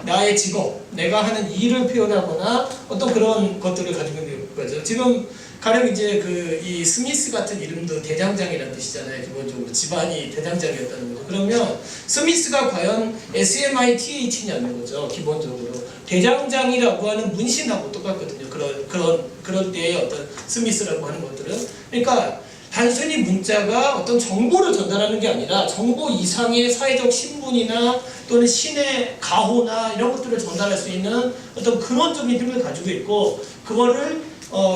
나의 직업, 내가 하는 일을 표현하거나 어떤 그런 것들을 가지고 있는 거죠. 지금 가령 이제 이 스미스 같은 이름도 대장장이라는 뜻이잖아요. 기본적으로 집안이 대장장이었다는 거죠. 그러면 스미스가 과연 SMITH냐는 거죠. 기본적으로 대장장이라고 하는 문신하고 똑같거든요. 그런 때의 어떤 스미스라고 하는 것들은. 그러니까 단순히 문자가 어떤 정보를 전달하는 게 아니라 정보 이상의 사회적 신분이나 또는 신의 가호나 이런 것들을 전달할 수 있는 어떤 근원적인 힘을 가지고 있고, 그거를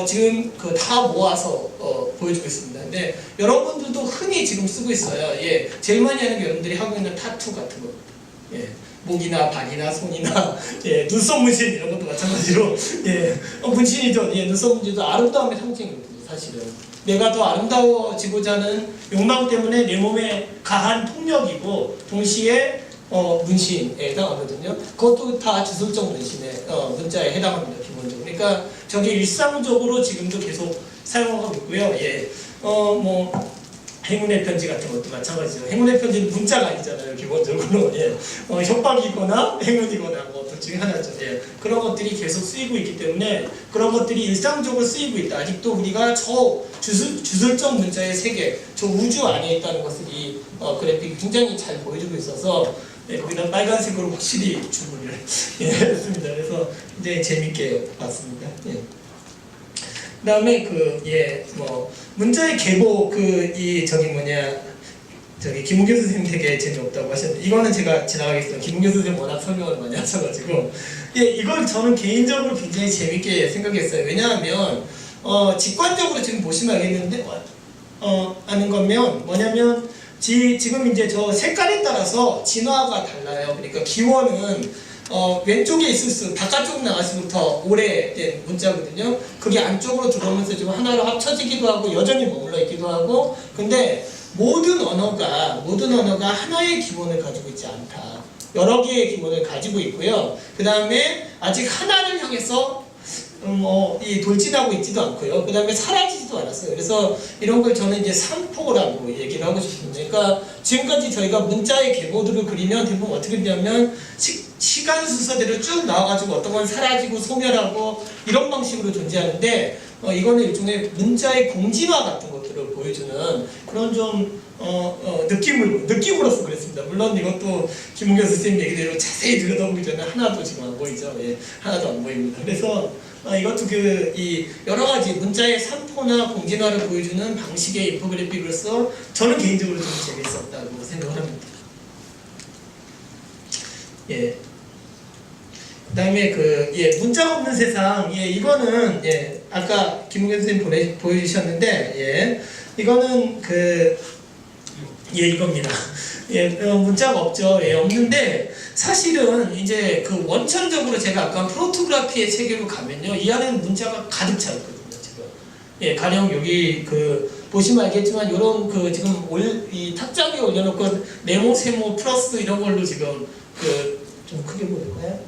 지금 다 모아서 보여주고 있습니다. 근데 여러분들도 흔히 지금 쓰고 있어요. 예, 제일 많이 하는 게 여러분들이 하고 있는 타투 같은 거. 예, 목이나 발이나 손이나 예, 눈썹 문신 이런 것도 마찬가지로 예, 문신이죠. 예, 눈썹 문신도 아름다움의 상징이거든요. 사실은 내가 더 아름다워지고자 하는 욕망 때문에 내 몸에 가한 폭력이고, 동시에 문신에 해당하거든요. 그것도 다 주술적 문신의 문자에 해당합니다. 기본적으로. 그러니까 저게 일상적으로 지금도 계속 사용하고 있고요. 예, 행운의 편지 같은 것도 마찬가지죠. 행운의 편지는 문자가 아니잖아요. 기본적으로. 예, 협박이거나 행운이거나 뭐 둘 중에 하나죠. 예, 그런 것들이 계속 쓰이고 있기 때문에 그런 것들이 일상적으로 쓰이고 있다. 아직도 우리가 저 주술적 문자의 세계, 저 우주 안에 있다는 것을 이 그래픽 굉장히 잘 보여주고 있어서 거기다 빨간색으로 확실히 주문을 했습니다. 그래서 굉장히 재밌게 봤습니다. 그다음에 문자의 계보 김은교 선생님 되게 재미없다고 하셨는데 이거는 제가 지나가겠습니다. 김은교 선생님 워낙 설명을 많이 하셔가지고 이걸 저는 개인적으로 굉장히 재밌게 생각했어요. 왜냐하면 직관적으로 지금 보시면 알겠는데 아는 거면 뭐냐면 지금 이제 저 색깔에 따라서 진화가 달라요. 그러니까 기원은 왼쪽에 있을 수 바깥쪽 나가서부터 오래된 문자거든요. 그게 안쪽으로 들어오면서 지금 하나로 합쳐지기도 하고 여전히 머물러 있기도 하고 근데 모든 언어가 하나의 기본을 가지고 있지 않다. 여러 개의 기본을 가지고 있고요. 그 다음에 아직 하나를 향해서 이 돌진하고 있지도 않고요. 그 다음에 사라지지도 않았어요. 그래서 이런 걸 저는 이제 산포라고 얘기를 하고 싶습니다. 그러니까 지금까지 저희가 문자의 계보들을 그리면 대부분 어떻게 되냐면 시간 순서대로 쭉 나와가지고 어떤 건 사라지고 소멸하고 이런 방식으로 존재하는데 이거는 일종의 문자의 공진화 같은 것들을 보여주는 그런 좀 느낌으로서 그랬습니다. 물론 이것도 김은교 선생님 얘기대로 자세히 들여다보기 전에 하나도 지금 안 보이죠. 하나도 안 보입니다. 그래서 이것도 이 여러 가지 문자의 산포나 공진화를 보여주는 방식의 인포그래픽으로서 저는 개인적으로 좀 재밌었다고 생각을 합니다. 그다음에 문자가 없는 세상 이거는 아까 김은교 선생님 보여주셨는데 이거는 이겁니다. 문자가 없죠. 없는데 사실은 이제 원천적으로 제가 아까 프로토그래피의 세계로 가면요 이 안에는 문자가 가득 차 있거든요. 지금 가령 여기 보시면 알겠지만 이런 지금 이 탁자 위에 올려놓고 네모 세모 플러스 이런 걸로 지금 좀 크게 보일까요?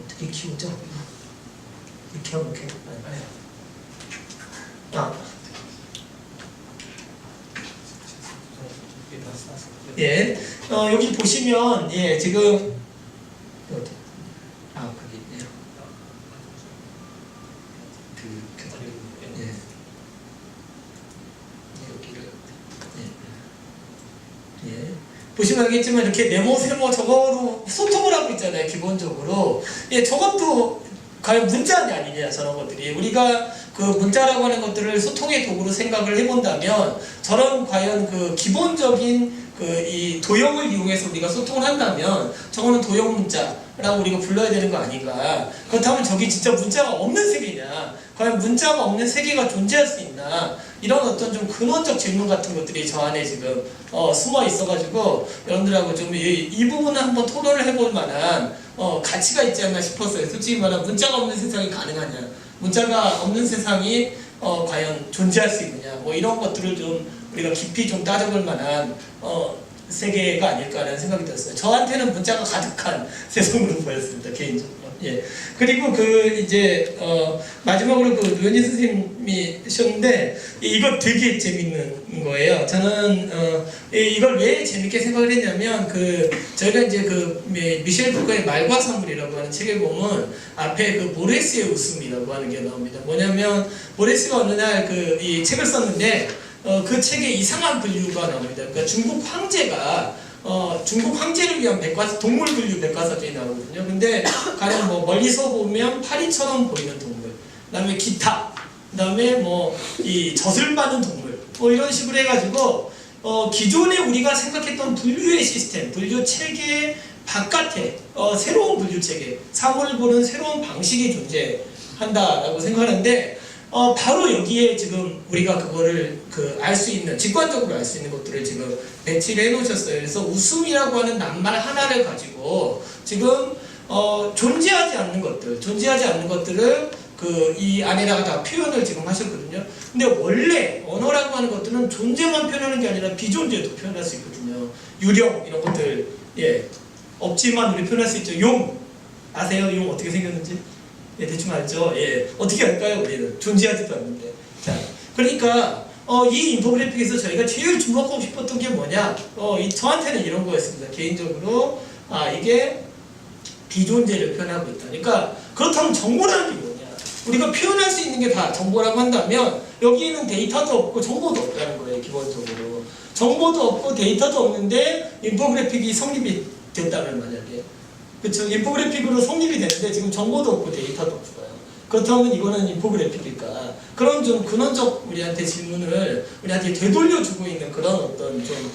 어떻게 키우죠? 이렇게 하면 이렇게 여기 보시면 지금 거기 보시면 알겠지만 이렇게 네모 세모 저거로 소통을 하고 있잖아요. 기본적으로 저것도 과연 문자냐 아니냐 저런 것들이 우리가 문자라고 하는 것들을 소통의 도구로 생각을 해본다면 저런 과연 기본적인 이 도형을 이용해서 우리가 소통을 한다면 저거는 도형 문자라고 우리가 불러야 되는 거 아닌가. 그렇다면 저기 진짜 문자가 없는 세계냐, 과연 문자가 없는 세계가 존재할 수 있나, 이런 어떤 좀 근원적 질문 같은 것들이 저 안에 지금 숨어 있어가지고 여러분들하고 좀 이 부분을 한번 토론을 해볼 만한 가치가 있지 않나 싶었어요. 솔직히 말하면 문자가 없는 세상이 가능하냐, 문자가 없는 세상이 과연 존재할 수 있느냐, 뭐 이런 것들을 좀 우리가 깊이 좀 따져볼 만한 세계가 아닐까라는 생각이 들었어요. 저한테는 문자가 가득한 세상으로 보였습니다, 개인적으로. 그리고 이제 마지막으로 노현희 선생님이 하셨는데 이거 되게 재밌는 거예요. 저는 이걸 왜 재밌게 생각을 했냐면 저희가 이제 미셸 푸코의 말과 사물이라고 하는 책에 보면 앞에 모레스의 웃음이라고 하는 게 나옵니다. 뭐냐면 모레스가 어느 날 이 책을 썼는데 그 책에 이상한 분류가 나옵니다. 그러니까 중국 황제를 위한 동물 분류 백과사전이 나오거든요. 근데 가령 멀리서 보면 파리처럼 보이는 동물, 그다음에 기타, 그다음에 이 젖을 빠는 동물, 이런 식으로 해가지고 기존에 우리가 생각했던 분류의 시스템, 분류 체계 바깥에 새로운 분류 체계, 사물을 보는 새로운 방식이 존재한다라고 생각하는데. 바로 여기에 지금 우리가 그거를 알 수 있는, 직관적으로 알 수 있는 것들을 지금 배치를 해 놓으셨어요. 그래서 웃음이라고 하는 낱말 하나를 가지고 지금 존재하지 않는 것들을 이 안에다가 다 표현을 지금 하셨거든요. 근데 원래 언어라고 하는 것들은 존재만 표현하는 게 아니라 비존재도 표현할 수 있거든요. 유령 이런 것들, 없지만 우리 표현할 수 있죠. 용 아세요? 용 어떻게 생겼는지? 대충 알죠? 어떻게 할까요? 우리는 존재하지도 않는데. 자, 그러니까 이 인포그래픽에서 저희가 제일 주목하고 싶었던 게 뭐냐? 저한테는 이런 거였습니다. 개인적으로 이게 비존재를 표현하고 있다. 그러니까 그렇다면 정보라는 게 뭐냐? 우리가 표현할 수 있는 게 다 정보라고 한다면 여기에는 데이터도 없고 정보도 없다는 거예요. 기본적으로 정보도 없고 데이터도 없는데 인포그래픽이 성립이 됐다면 만약에 그렇죠. 인포그래픽으로 성립이 되는데 지금 정보도 없고 데이터도 없어요. 그렇다면 이거는 인포그래픽일까? 그런 좀 근원적 우리한테 질문을 우리한테 되돌려주고 있는 그런 어떤 좀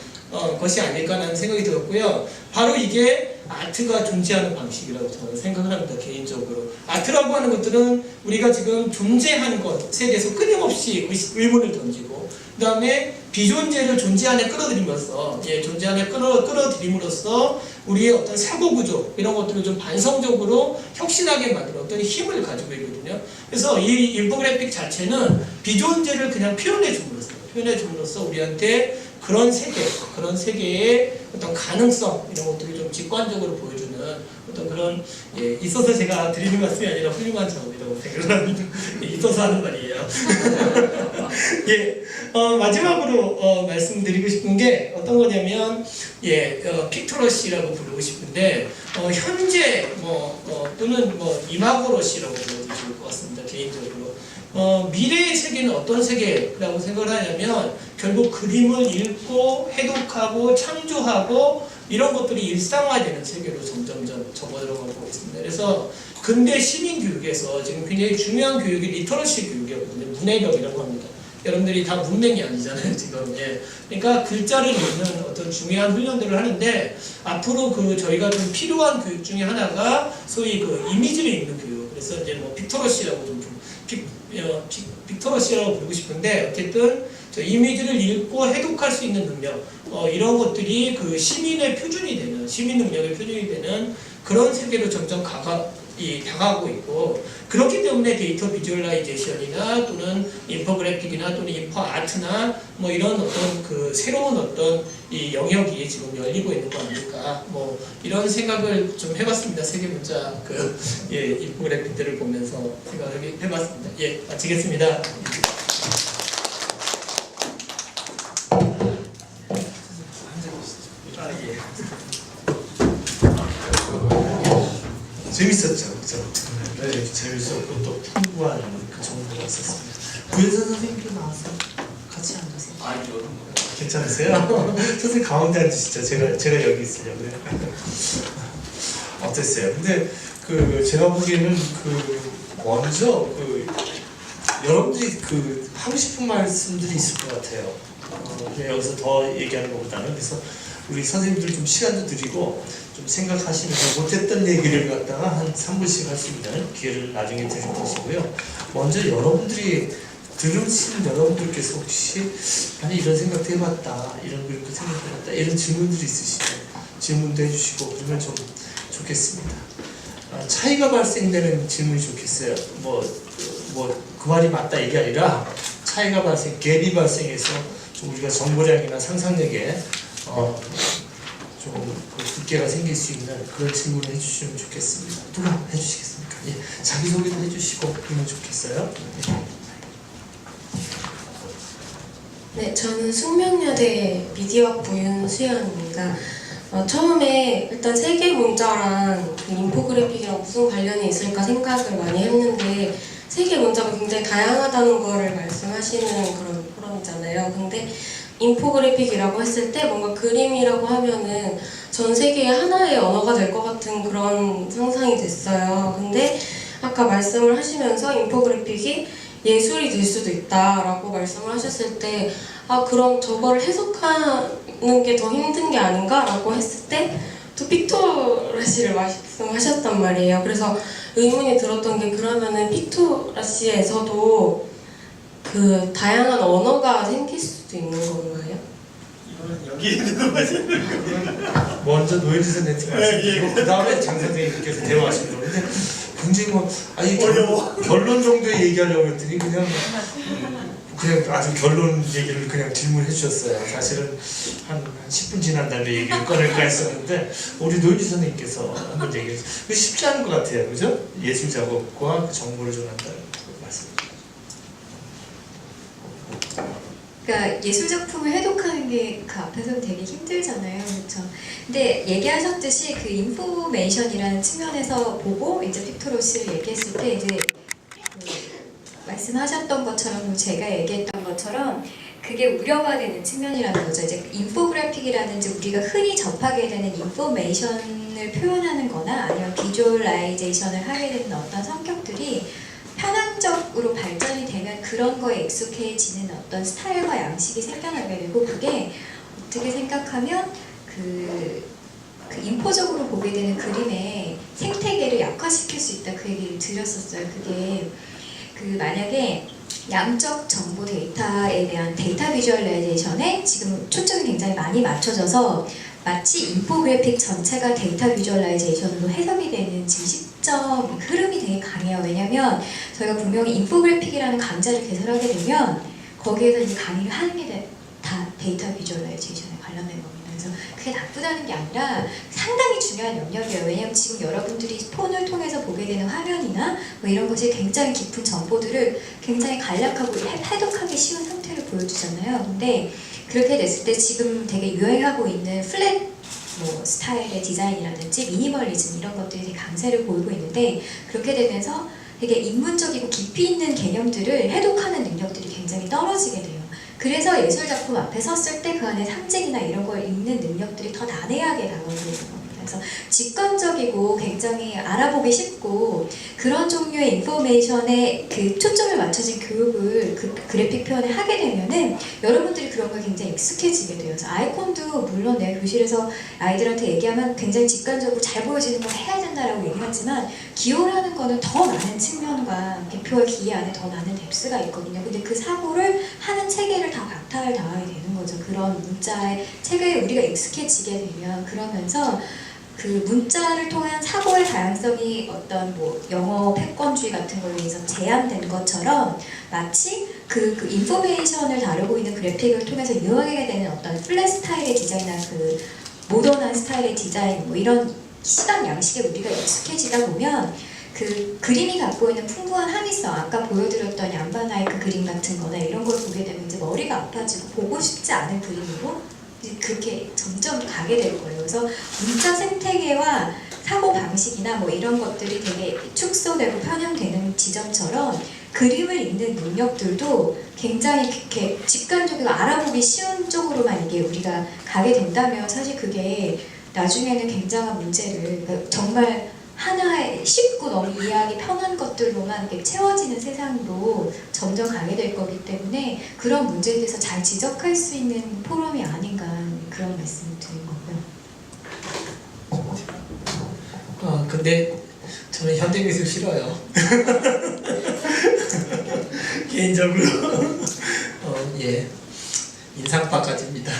것이 아닐까라는 생각이 들었고요. 바로 이게 아트가 존재하는 방식이라고 저는 생각을 합니다. 개인적으로. 아트라고 하는 것들은 우리가 지금 존재하는 것에 대해서 끊임없이 의문을 던지고 그 다음에 비존재를 존재 안에 끌어들이면서 존재 안에 끌어들임으로써 우리의 어떤 사고구조 이런 것들을 좀 반성적으로 혁신하게 만드는 어떤 힘을 가지고 있거든요. 그래서 이 인포그래픽 자체는 비존재를 그냥 표현해줌으로써 우리한테 그런 세계의 어떤 가능성 이런 것들이 좀 직관적으로 보여주는 어떤 그런 있어서 제가 드리는 말씀이 아니라 훌륭한 작업이라고 생각을 합니다. 있어서 하는 말이에요. 마지막으로 말씀드리고 싶은 게 어떤 거냐면 픽토러시라고 부르고 싶은데 현재 또는 이마고러시라고 불러도 좋을 것 같습니다. 개인적으로. 미래의 세계는 어떤 세계라고 생각을 하냐면 결국 그림을 읽고 해독하고 창조하고 이런 것들이 일상화되는 세계로 점점점 접어들어가고 있습니다. 그래서 근대 시민교육에서 지금 굉장히 중요한 교육이 리터러시 교육이거든요. 문해력이라고 합니다. 여러분들이 다 문맹이 아니잖아요, 지금. 그러니까 글자를 읽는 어떤 중요한 훈련들을 하는데 앞으로 저희가 좀 필요한 교육 중에 하나가 소위 이미지를 읽는 교육. 그래서 이제 픽토러시라고 픽토러시라고 부르고 싶은데 어쨌든 저 이미지를 읽고 해독할 수 있는 능력 이런 것들이 시민의 표준이 되는 시민 능력의 표준이 되는 그런 세계로 점점 다가가고 있고 그렇기 때문에 데이터 비주얼라이제이션이나 또는 인포그래픽이나 또는 인포아트나 이런 어떤 새로운 어떤 이 영역이 지금 열리고 있는 거 아닐까 이런 생각을 좀 해봤습니다. 세계 문자 인포그래픽들을 보면서 생각을 해봤습니다. 마치겠습니다. 재밌었죠, 그죠? 네, 재밌었고 또 풍부한 그 정보가 있었습니다. 구혜선 선생님도 나왔어요. 같이 앉아서. 아니죠. 괜찮으세요? 선생님 가운데 앉으시죠. 제가 여기 있으려고요. 어땠어요? 근데 제가 보기에는 먼저 여러분들이 하고 싶은 말씀들이 있을 것 같아요. 그냥 여기서 더 얘기하는 것보다는 그래서 우리 선생님들 좀 시간도 드리고 좀 생각하시면서 못했던 얘기를 갖다가 한 3분씩 할 수 있는 기회를 나중에 드릴 것이고요. 먼저 여러분들이 들으신 여러분들께서 혹시 아니 이런 생각도 해봤다, 이런 거 이렇게 생각해봤다 이런 질문들이 있으시면 질문도 해주시고 그러면 좀 좋겠습니다. 차이가 발생되는 질문이 좋겠어요. 그 말이 맞다 이게 아니라 차이가 갭이 발생해서 좀 우리가 정보량이나 상상력에 좀 두께가 생길 수 있는 그런 질문을 해주시면 좋겠습니다. 누가 해주시겠습니까? 자기소개도 해주시고 그러면 좋겠어요. 네, 저는 숙명여대 미디어학부 윤수연입니다. 처음에 일단 세계 문자랑 인포그래픽이랑 무슨 관련이 있을까 생각을 많이 했는데 세계 문자가 굉장히 다양하다는 거를 말씀하시는 그런 포럼이잖아요. 근데 인포그래픽이라고 했을 때 뭔가 그림이라고 하면은 전 세계의 하나의 언어가 될 것 같은 그런 상상이 됐어요. 근데 아까 말씀을 하시면서 인포그래픽이 예술이 될 수도 있다라고 말씀을 하셨을 때 그럼 저거를 해석하는 게 더 힘든 게 아닌가라고 했을 때 또 픽토라시를 말씀하셨단 말이에요. 그래서 의문이 들었던 게 그러면은 픽토라시에서도 다양한 언어가 생길 수도 있는 건가요? 여기 있는 거죠. 먼저 노예지 선생님 말씀드리고 그 다음에 장 선생님께서 대화하시는 건데 굉장히 어려워. 결론 정도의 얘기하려고 했더니 그냥 아주 결론 얘기를 그냥 질문해 주셨어요. 사실은 한 10분 지난 다음에 얘기를 꺼낼까 했었는데 우리 노예지 선생님께서 한번 얘기해 주세요. 쉽지 않은 것 같아요. 그죠? 예술 작업과 그 정보를 전한다는 말씀입니다. 그러니까 예술 작품을 해독하는 게 앞에서는 되게 힘들잖아요, 그렇죠? 근데 얘기하셨듯이 인포메이션이라는 측면에서 보고 이제 픽토러시를 얘기했을 때 이제 말씀하셨던 것처럼 제가 얘기했던 것처럼 그게 우려가 되는 측면이라는 거죠. 이제 인포그래픽이라든지 우리가 흔히 접하게 되는 인포메이션을 표현하는 거나 아니면 비주얼라이제이션을 하게 되는 어떤 성격들이 편향적으로 발전이 되면 그런 거에 익숙해지는 어떤 스타일과 양식이 생겨나게 되고 그게 어떻게 생각하면 그 인포적으로 보게 되는 그림의 생태계를 약화시킬 수 있다 그 얘기를 드렸었어요. 그게 만약에 양적 정보 데이터에 대한 데이터 비주얼라이제이션에 지금 초점이 굉장히 많이 맞춰져서 마치 인포그래픽 전체가 데이터 비주얼라이제이션으로 해석이 되는 지금 시점 흐름이 되게 강해요. 왜냐면 저희가 분명히 인포그래픽이라는 강좌를 개설하게 되면 거기에서 이제 강의를 하는 게 다 데이터 비주얼라이제이션에 관련된 겁니다. 그래서 그게 나쁘다는 게 아니라 상당히 중요한 영역이에요. 왜냐하면 지금 여러분들이 폰을 통해서 보게 되는 화면이나 뭐 이런 것이 굉장히 깊은 정보들을 굉장히 간략하고 해독하기 쉬운 형태를 보여주잖아요. 근데 그렇게 됐을 때 지금 되게 유행하고 있는 플랫 스타일의 디자인이라든지 미니멀리즘 이런 것들이 되게 강세를 보이고 있는데 그렇게 되면서 되게 인문적이고 깊이 있는 개념들을 해독하는 능력들이 굉장히 떨어지게 돼요. 그래서 예술작품 앞에 섰을 때 그 안에 상징이나 이런 걸 읽는 능력들이 더 난해하게 다가오게 되는 겁니다. 그래서 직관적이고 굉장히 알아보기 쉽고 그런 종류의 인포메이션에 그 초점을 맞춰진 교육을 그 그래픽 표현에 하게 되면은 여러분들이 그런 걸 굉장히 익숙해지게 돼요. 그래서 아이콘도 물론 내가 교실에서 아이들한테 얘기하면 굉장히 직관적으로 잘 보여지는 걸 해야 된다라고 얘기하지만 기호라는 거는 더 많은 측면과 개표와 기회 안에 더 많은 뎁스가 있거든요. 근데 그 사고를 하는 체계를 다 박탈 당하게 되는 거죠. 그런 문자의 체계에 우리가 익숙해지게 되면 그러면서 그 문자를 통한 사고의 다양성이 어떤 영어 패권주의 같은 걸로 인해서 제한된 것처럼 마치 그 인포메이션을 다루고 있는 그래픽을 통해서 유행하게 되는 어떤 플랫 스타일의 디자인이나 그 모던한 스타일의 디자인 이런 시각 양식에 우리가 익숙해지다 보면 그 그림이 갖고 있는 풍부한 함의성 아까 보여드렸던 얀바나이크 그림 같은 거나 이런 걸 보게 되면 이제 머리가 아파지고 보고 싶지 않은 그림으로 그렇게 점점 가게 될 거예요. 그래서 문자 생태계와 사고 방식이나 이런 것들이 되게 축소되고 편향되는 지점처럼 그림을 읽는 능력들도 굉장히 이렇게 직관적으로 알아보기 쉬운 쪽으로만 이게 우리가 가게 된다면 사실 그게 나중에는 굉장한 문제를 그러니까 정말 하나의 쉽고 너무 이해하기 편한 것들로만 이렇게 채워지는 세상으로 점점 가게 될 거기 때문에 그런 문제에 대해서 잘 지적할 수 있는 포럼이 아닌가 그런 말씀을 드린 거고요. 근데 저는 현대미술 싫어요. 개인적으로 예 인상바가지입니다.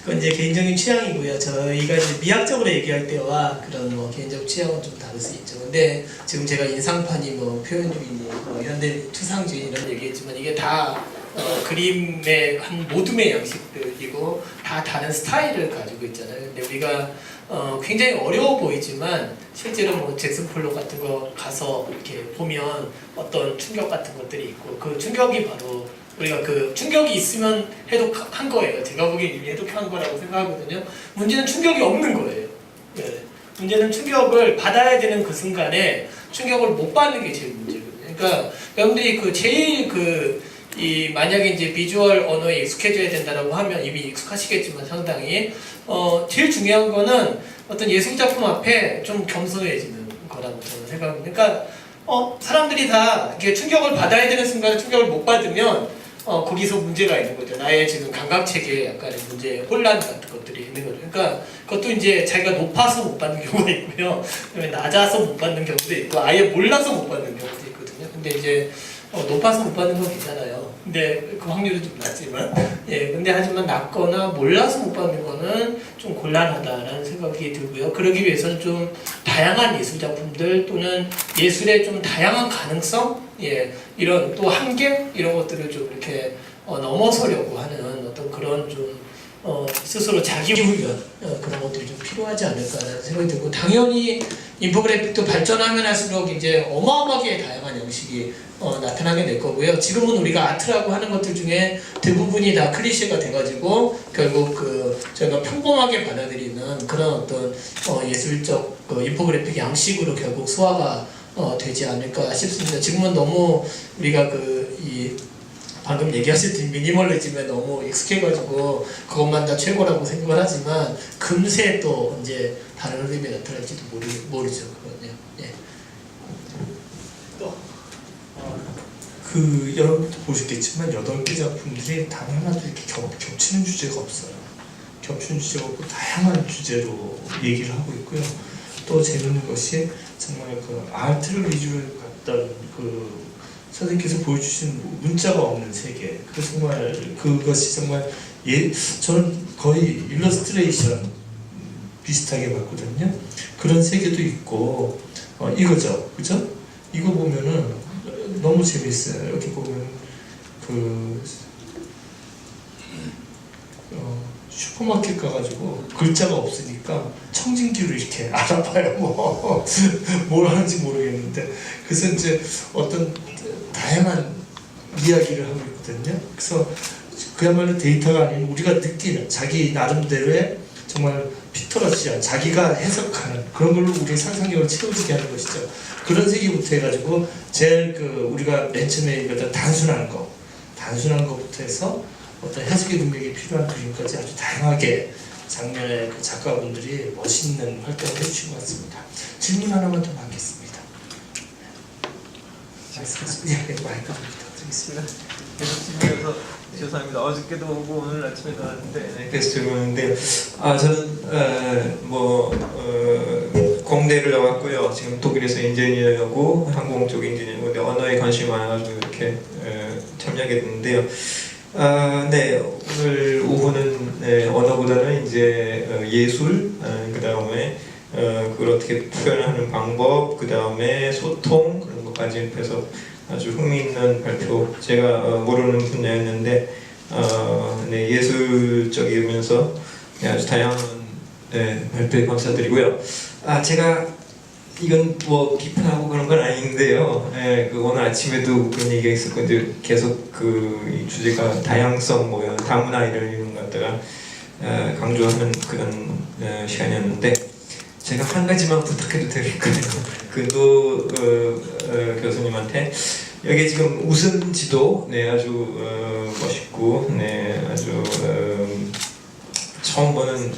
그건 이제 개인적인 취향이고요. 저희가 이제 미학적으로 얘기할 때와 그런 개인적 취향은 좀 다를 수 있죠. 근데 지금 제가 인상파니 표현주의니 현대 추상주의 이런 얘기했지만 이게 다 그림의 한 모둠의 양식들이고 다 다른 스타일을 가지고 있잖아요. 근데 우리가 굉장히 어려워 보이지만 실제로 잭슨 폴록 같은 거 가서 이렇게 보면 어떤 충격 같은 것들이 있고 그 충격이 바로 우리가 그 충격이 있으면 해독한 거예요. 제가 보기엔 이미 해독한 거라고 생각하거든요. 문제는 충격이 없는 거예요. 예. 문제는 충격을 받아야 되는 그 순간에 충격을 못 받는 게 제일 문제거든요. 그러니까 여러분들이 제일 만약에 이제 비주얼 언어에 익숙해져야 된다라고 하면 이미 익숙하시겠지만 상당히 제일 중요한 거는 어떤 예술 작품 앞에 좀 겸손해지는 거라고 저는 생각합니다. 그러니까 사람들이 다 이렇게 충격을 받아야 되는 순간에 충격을 못 받으면 거기서 문제가 있는 거죠. 나의 지금 감각체계에 약간의 문제, 혼란 같은 것들이 있는 거죠. 그러니까 그것도 이제 자기가 높아서 못 받는 경우가 있고요. 낮아서 못 받는 경우도 있고, 아예 몰라서 못 받는 경우도 있거든요. 근데 이제 높아서 못 받는 건 괜찮아요. 근데 그 확률은 좀 낮지만, 예, 근데 하지만 낮거나 몰라서 못 받는 거는 좀 곤란하다라는 생각이 들고요. 그러기 위해서는 좀 다양한 예술 작품들 또는 예술의 좀 다양한 가능성, 예, 이런 또 한계 이런 것들을 좀 이렇게 넘어서려고 하는 어떤 그런 좀 스스로 자기 훈련 그런 것들이 좀 필요하지 않을까라는 생각이 들고 당연히 인포그래픽도 발전하면 할수록 이제 어마어마하게 다양한 형식이 나타나게 될 거고요. 지금은 우리가 아트라고 하는 것들 중에 대부분이 다 클리셰가 돼가지고 결국 저희가 평범하게 받아들이는 그런 어떤 예술적 인포그래픽 양식으로 결국 소화가 되지 않을까 싶습니다. 지금은 너무 우리가 이 방금 얘기하실 때 미니멀리즘에 너무 익숙해가지고 그것만 다 최고라고 생각을 하지만 금세 또 이제 다른 흐름이 나타날지도 모르죠. 그거는요. 예. 여러분도 보셨겠지만 8개 작품들이 단 하나도 이렇게 겹치는 주제가 없어요. 겹치는 주제가 없고 다양한 주제로 얘기를 하고 있고요. 또 재밌는 것이 정말 그 아트를 위주로 갔던 선생님께서 보여주신 문자가 없는 세계. 그것이 정말 저는 거의 일러스트레이션 비슷하게 봤거든요. 그런 세계도 있고 이거죠, 그죠? 이거 보면은 너무 재밌어요. 여기 보면 슈퍼마켓 가가지고 글자가 없으니까 청진기로 이렇게 알아봐요. 뭘 하는지 모르겠는데 그래서 이제 어떤 다양한 이야기를 하고 있거든요. 그래서 그야말로 데이터가 아닌 우리가 느끼는 자기 나름대로의 정말 피터러시한 자기가 해석하는 그런 걸로 우리 상상력을 채워지게 하는 것이죠. 그런 세계부터 해가지고 제일 우리가 맨 처음에 얘기했던 단순한 것부터 해서 어떤 해석의 능력이 필요한 그림까지 아주 다양하게 작년에 작가분들이 멋있는 활동을 해주신 것 같습니다. 질문 하나만 더 받겠습니다. 마이크 좀 부탁드리겠습니다. 계속 질문해서 죄송합니다. 어저께도 오고 오늘 아침에도 왔는데 계속 질문인데 저는 공대를 나왔고요. 지금 독일에서 인지니어고 항공 쪽 인지니어고 근데 언어에 관심이 많아가지고 이렇게 참여하게 됐는데요. 네, 오늘 오후는 언어보다는 이제 예술, 그 다음에 그걸 어떻게 표현하는 방법, 그 다음에 소통 그런 것까지 해서 아주 흥미있는 발표. 제가 모르는 분야였는데 네, 예술적이면서 네, 아주 다양한 발표에 감사드리고요. 제가 이건 비판하고 그런 건 아닌데요. 오늘 아침에도 그런 얘기가 있었고 이제 계속 이 주제가 다양성 다문화 이런 거 갖다가 강조하는 그런 시간이었는데 제가 한 가지만 부탁해도 될까요? 그도 교수님한테 여기 지금 웃음지도 네 아주 멋있고 네 아주 처음 보는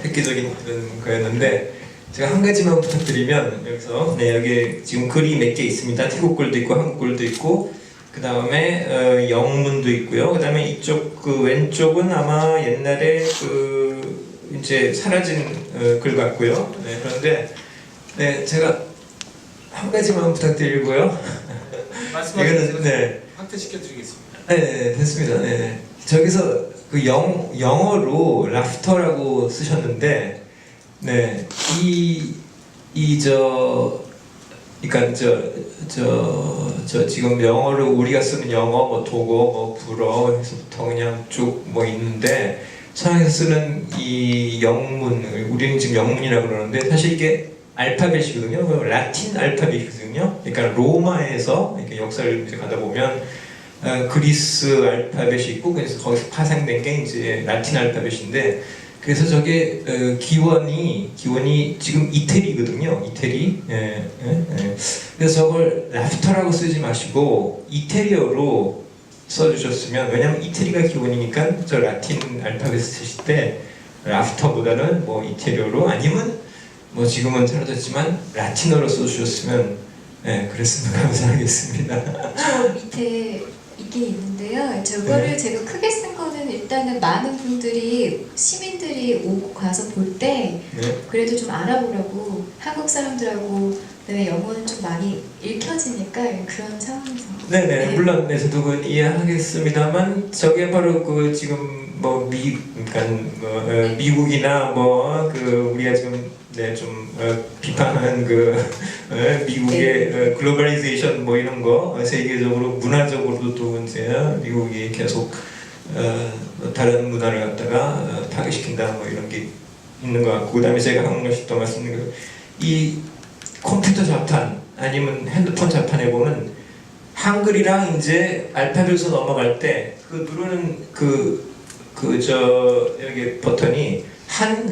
획기적인 그런 거였는데. 제가 한 가지만 부탁드리면 여기서 네 여기 지금 글이 몇 개 있습니다. 태국글도 있고 한국글도 있고 그 다음에 영문도 있고요. 그 다음에 이쪽 왼쪽은 아마 옛날에 이제 사라진 글 같고요. 네, 그런데 네 제가 한 가지만 부탁드리고요. 말씀하세요. 네 확대시켜드리겠습니다. 네 됐습니다. 네 저기서 영어로 라프터라고 쓰셨는데. 네, 그러니까 지금 영어를 우리가 쓰는 영어, 독어, 불어 해서부터 그냥 쭉 있는데 서양에서 쓰는 이 영문, 우리는 지금 영문이라고 그러는데 사실 이게 알파벳이거든요. 라틴 알파벳이거든요. 그러니까 로마에서 이렇게 역사를 이제 가다 보면 그리스 알파벳이 있고 그래서 거기서 파생된 게 이제 라틴 알파벳인데. 그래서 저게 기원이 지금 이태리거든요. 이태리. 그래서 저걸 라프터라고 쓰지 마시고 이태리어로 써주셨으면 왜냐면 이태리가 기원이니까 저 라틴 알파벳 쓰실 때 라프터보다는 이태리어로 아니면 지금은 사라졌지만 라틴어로 써주셨으면 그랬으면 감사하겠습니다. 저 밑에 있긴 있는데요. 저거를 제가 크게 쓴 거는 일단은 많은 분들이 시민들이 오고 가서 볼 때 그래도 좀 알아보려고 한국 사람들하고 그다음에 영어는 좀 많이 읽혀지니까 그런 상황에서 네네 물론 저도 그건 이해하겠습니다만 저게 바로 지금 그러니까 미국이나 우리가 지금 좀 비판하는 미국의 글로벌리제이션 이런 거 세계적으로 문화적으로도 또 이제 미국이 계속 다른 문화를 갖다가 파괴시킨다 이런 게 있는 것 같고 그다음에 제가 한 번씩 더 말씀드린 이 컴퓨터 자판 아니면 핸드폰 자판에 보면 한글이랑 이제 알파벳으로 넘어갈 때 누르는 여기 버튼이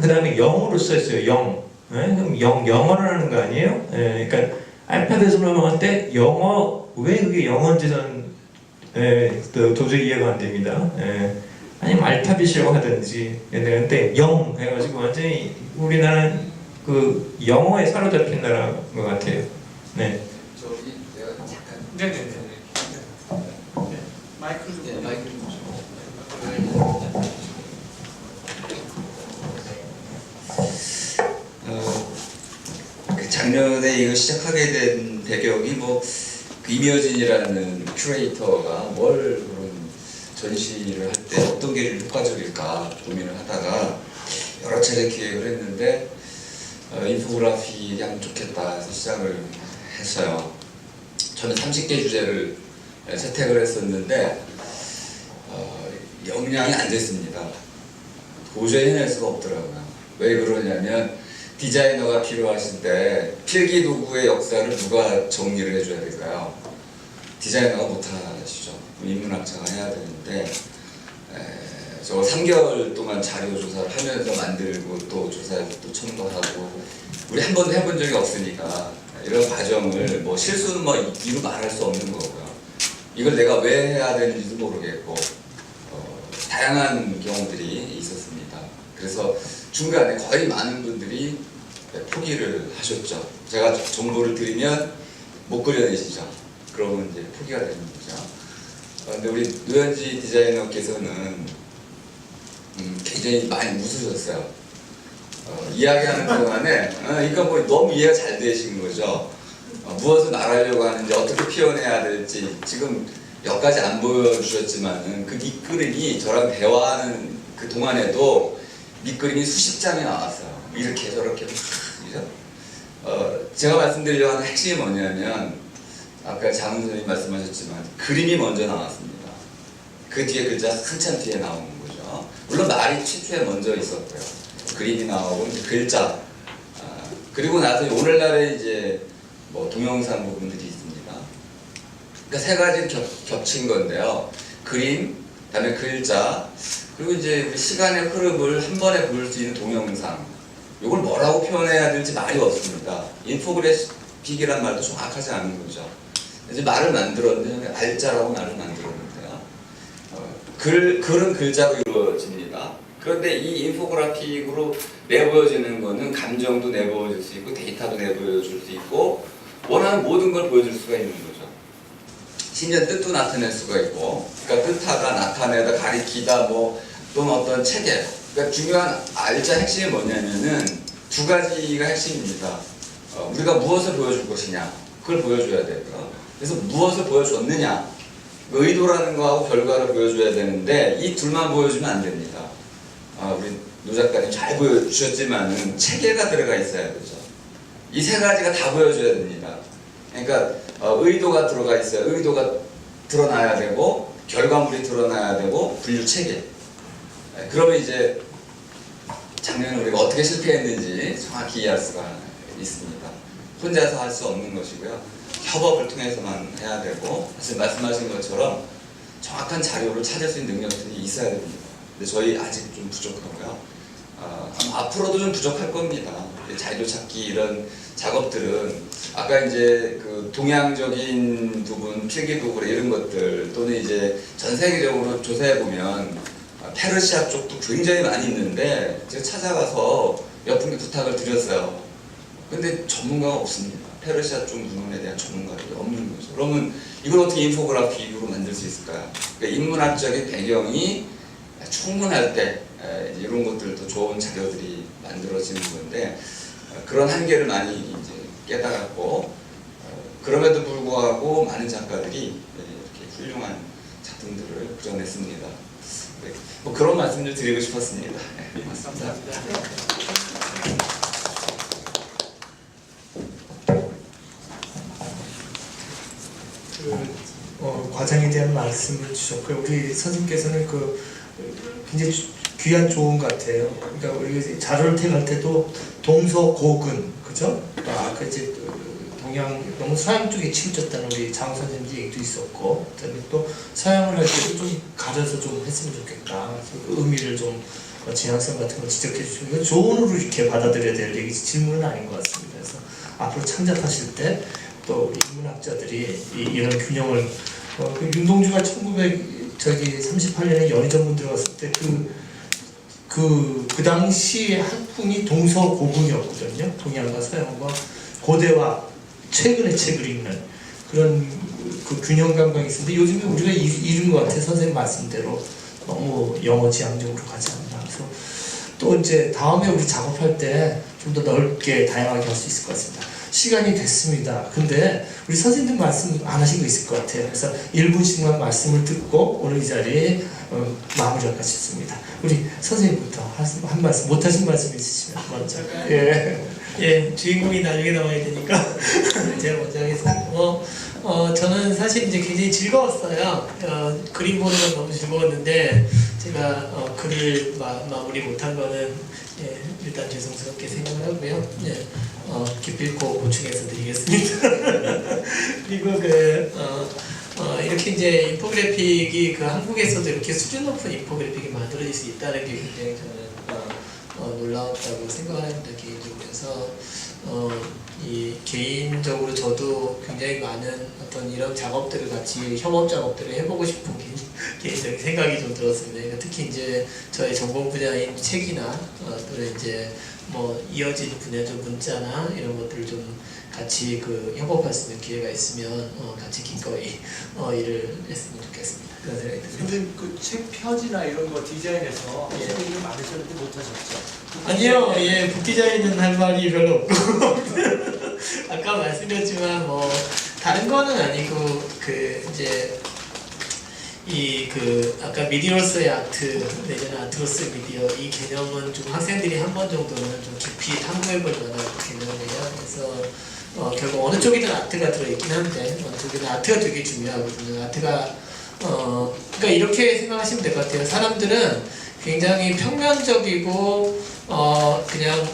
그다음에 영어로 써 있어요. 그럼 영어를 하는 거 아니에요? 그러니까 알파벳으로 넘어갈 때 영어 왜 그게 영어인지는 도저히 이해가 안 됩니다. 아니면 알파벳이라고 하든지. 근데 영 해가지고 완전히 우리나라는 그 영어에 사로잡힌 나라인 것 같아요. 네. 저기 내가 잠깐 네네네. 마이크 좀. 마이크 좀 작년에 이거 시작하게 된 배경이 그 이미어진이라는 큐레이터가 뭘 그런 전시를 할 때 어떤 게 효과적일까 고민을 하다가 여러 차례 기획을 했는데 인포그래픽이 하면 좋겠다 해서 시작을 했어요. 저는 30개 주제를 채택을 했었는데 역량이 안 됐습니다. 도저히 해낼 수가 없더라고요. 왜 그러냐면 디자이너가 필요하실 때 필기도구의 역사를 누가 정리를 해줘야 될까요? 디자이너가 못하시죠. 인문학자가 해야 되는데 저 3개월 동안 자료 조사를 하면서 만들고 또 조사해서 또 첨부하고 우리 한 번도 해본 적이 없으니까 이런 과정을 실수는 이루 말할 수 없는 거고요. 이걸 내가 왜 해야 되는지도 모르겠고 다양한 경우들이 있었습니다. 그래서 중간에 거의 많은 분들이 포기를 하셨죠. 제가 정보를 드리면 못 그려내시죠. 그러면 이제 포기가 되는 거죠. 근데 우리 노현지 디자이너께서는 굉장히 많이 웃으셨어요. 이야기하는 동안에 이거 너무 이해가 잘 되신 거죠. 무엇을 말하려고 하는지 어떻게 표현해야 될지 지금 여기까지 안 보여주셨지만은 그 밑그림이 저랑 대화하는 그 동안에도 밑그림이 수십 장이 나왔어요. 이렇게 저렇게 그죠? 제가 말씀드리려고 하는 핵심이 뭐냐면 아까 장훈 선생님 말씀하셨지만 그림이 먼저 나왔습니다. 그 뒤에 글자 한참 뒤에 나오는 거죠. 물론 말이 최초에 먼저 있었고요. 그림이 나오고 이제 글자 그리고 나서 오늘날에 이제 동영상 부분들이 있습니다. 그러니까 세 가지 겹친 건데요. 그림, 그다음에 글자, 그리고 이제 우리 시간의 흐름을 한 번에 보일 수 있는 동영상. 이걸 뭐라고 표현해야 될지 말이 없습니다. 인포그래픽이란 말도 정확하지 않은 거죠. 이제 말을 만들었는데 알자라고 말을 만들었는데요. 글은 글자로 이루어집니다. 그런데 이 인포그래픽으로 내보여지는 거는 감정도 내보여줄 수 있고 데이터도 내보여줄 수 있고 원하는 모든 걸 보여줄 수가 있는 거죠. 심지어 뜻도 나타낼 수가 있고, 그러니까 뜻하다, 나타내다, 가리키다, 또는 어떤 체계. 그러니까 중요한 알자 핵심이 뭐냐면은 두 가지가 핵심입니다. 우리가 무엇을 보여줄 것이냐, 그걸 보여줘야 되고요. 그래서 무엇을 보여줬느냐, 의도라는 거하고 결과를 보여줘야 되는데 이 둘만 보여주면 안 됩니다. 우리 노 작가님 잘 보여주셨지만은 체계가 들어가 있어야 되죠. 이 세 가지가 다 보여줘야 됩니다. 그러니까 의도가 들어가 있어요. 의도가 드러나야 되고 결과물이 드러나야 되고 분류 체계. 그러면 이제 작년에 우리가 어떻게 실패했는지 정확히 이해할 수가 있습니다. 혼자서 할 수 없는 것이고요. 협업을 통해서만 해야 되고 사실 말씀하신 것처럼 정확한 자료를 찾을 수 있는 능력들이 있어야 됩니다. 근데 저희 아직 좀 부족하고요. 앞으로도 좀 부족할 겁니다. 자료 찾기 이런 작업들은 아까 이제 그 동양적인 부분, 필기도구 이런 것들 또는 이제 전 세계적으로 조사해 보면 페르시아 쪽도 굉장히 많이 있는데 제가 찾아가서 몇 분께 부탁을 드렸어요. 근데 전문가가 없습니다. 페르시아 쪽 부분에 대한 전문가들이 없는 거죠. 그러면 이걸 어떻게 인포그래픽으로 만들 수 있을까요? 그러니까 인문학적인 배경이 충분할 때 이런 것들도 좋은 자료들이 만들어지는 건데 그런 한계를 많이 이제 깨달았고 그럼에도 불구하고 많은 작가들이 이렇게 훌륭한 작품들을 그려냈습니다. 네, 그런 말씀을 드리고 싶었습니다. 네, 고맙습니다. 과장에 대한 말씀을 주셨고요. 우리 선생님께서는 굉장히 귀한 조언 같아요. 그러니까 우리 자료를 택할 때도 동서고근, 그죠? 아까 이제 동양 너무 서양 쪽에 치우쳤다는 우리 장 선생님 얘기도 있었고, 그다음에 또 서양을 할 때도 좀 가려서 좀 했으면 좋겠다. 그 의미를 좀 지향성 같은 거 지적해 주시면 조언으로 이렇게 받아들여야 될 얘기 질문은 아닌 것 같습니다. 그래서 앞으로 창작하실 때 또 우리 인문학자들이 이런 균형을 그 윤동주가 1938년에 연희전문 들어갔을 때 그 당시 학풍이 동서고금이었거든요. 동양과 서양과 고대와 최근의 책을 읽는 그런 그 균형 감각이 있는데 요즘에 우리가 잃은 것 같아요. 선생님 말씀대로 너무 영어 지향적으로 가지 않나. 그래서 또 이제 다음에 우리 작업할 때 좀 더 넓게 다양하게 할 수 있을 것 같습니다. 시간이 됐습니다. 근데 우리 선생님들 말씀 안 하신 거 있을 것 같아요. 그래서 1분씩만 말씀을 듣고 오늘 이 자리에 마무리할까 싶습니다. 우리 선생님부터 한 말씀, 못하신 말씀 있으시면 먼저. 예, 주인공이 나중에 나와야 되니까 제가 먼저 하겠습니다. 저는 사실 이제 굉장히 즐거웠어요. 그림 보는 건 너무 즐거웠는데 제가 글을 마무리 못한 거는 일단 죄송스럽게 생각을 하고요. 기필코 보충해서 드리겠습니다. 그리고 이렇게 이제 인포그래픽이 한국에서도 이렇게 수준 높은 인포그래픽이 만들어질 수 있다는 게 굉장히 저는 놀라웠다고 생각합니다. 개인적으로. 그래서 개인적으로 저도 굉장히 많은 어떤 이런 작업들을 같이 협업 작업들을 해보고 싶은 개인적인 생각이 좀 들었습니다. 그러니까 특히 이제 저의 전공 분야인 책이나 또는 이제 뭐 이어진 분야적 문자나 이런 것들을 좀 같이 협업할 수 있는 기회가 있으면 같이 기꺼이 일을 했으면 좋겠습니다. 그런 생각이 듭니다. 선생님 그 책 표지나 이런 거 디자인해서 선생님이 만드셨는데 못하셨죠? 아니요, 북 디자인은 할 말이 별로 없고 아까 말씀드렸지만 뭐 다른 거는 아니고 이제 아까 미디어로서의 아트 내지는 아트로서의 미디어 이 개념은 좀 학생들이 한 번 정도는 좀 깊이 탐구해볼 만한 개념이에요. 그래서 결국 어느 쪽이든 아트가 들어있긴 한데 어느 쪽이든 아트가 되게 중요하거든요. 아트가 그러니까 이렇게 생각하시면 될 것 같아요. 사람들은 굉장히 평면적이고 그냥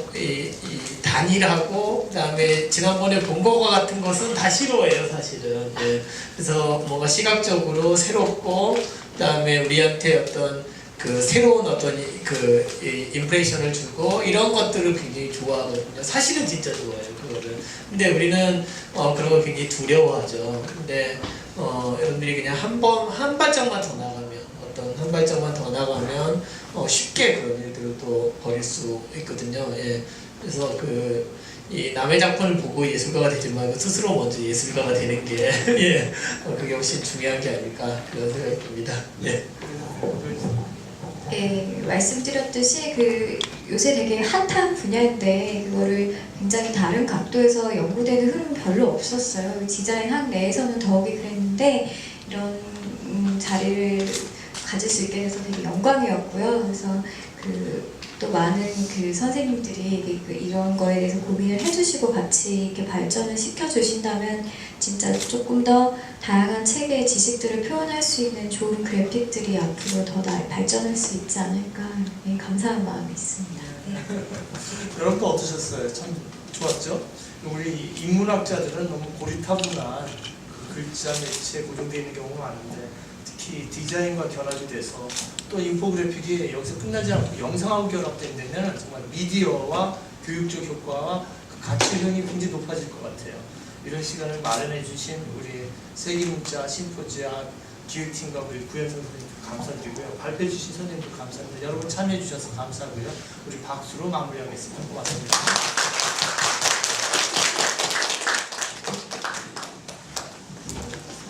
단일하고 그다음에 지난번에 본 것과 같은 것은 다 싫어해요, 사실은. 그래서 뭔가 시각적으로 새롭고 그다음에 우리한테 어떤 새로운 어떤 임프레션을 주고 이런 것들을 굉장히 좋아하거든요. 사실은 진짜 좋아해요, 그거를. 근데 우리는 그런 걸 굉장히 두려워하죠. 근데 여러분들이 그냥 한 발짝만 더 나가면 한 발짝만 더 나가면 쉽게 그런 일들을 또 벌일 수 있거든요. 그래서 이 남의 작품을 보고 예술가가 되지 말고 스스로 먼저 예술가가 되는 게 그게 훨씬 중요한 게 아닐까 그런 생각이 듭니다. 말씀드렸듯이 요새 되게 핫한 분야인데 그거를 굉장히 다른 각도에서 연구되는 흐름은 별로 없었어요. 디자인 학 내에서는 더욱이 그랬는데 이런 자리를 가질 수 있게 돼서 되게 영광이었고요. 그래서 또 많은 선생님들이 이런 거에 대해서 고민을 해주시고 같이 이렇게 발전을 시켜주신다면 진짜 조금 더 다양한 책의 지식들을 표현할 수 있는 좋은 그래픽들이 앞으로 더 발전할 수 있지 않을까 감사한 마음이 있습니다. 여러분도 어떠셨어요? 참 좋았죠? 우리 인문학자들은 너무 고리타분한 글자 매체에 고정되어 있는 경우가 많은데 특히 디자인과 결합이 돼서 또 인포그래픽이 여기서 끝나지 않고 영상하고 결합된 데는 정말 미디어와 교육적 효과와 가치 효용이 굉장히 높아질 것 같아요. 이런 시간을 마련해 주신 우리 세계문자 심포지아 기획팀과 우리 구현선 선생님도 감사드리고요. 발표해 주신 선생님도 감사합니다. 여러분 참여해 주셔서 감사하고요. 우리 박수로 마무리하겠습니다. 고맙습니다.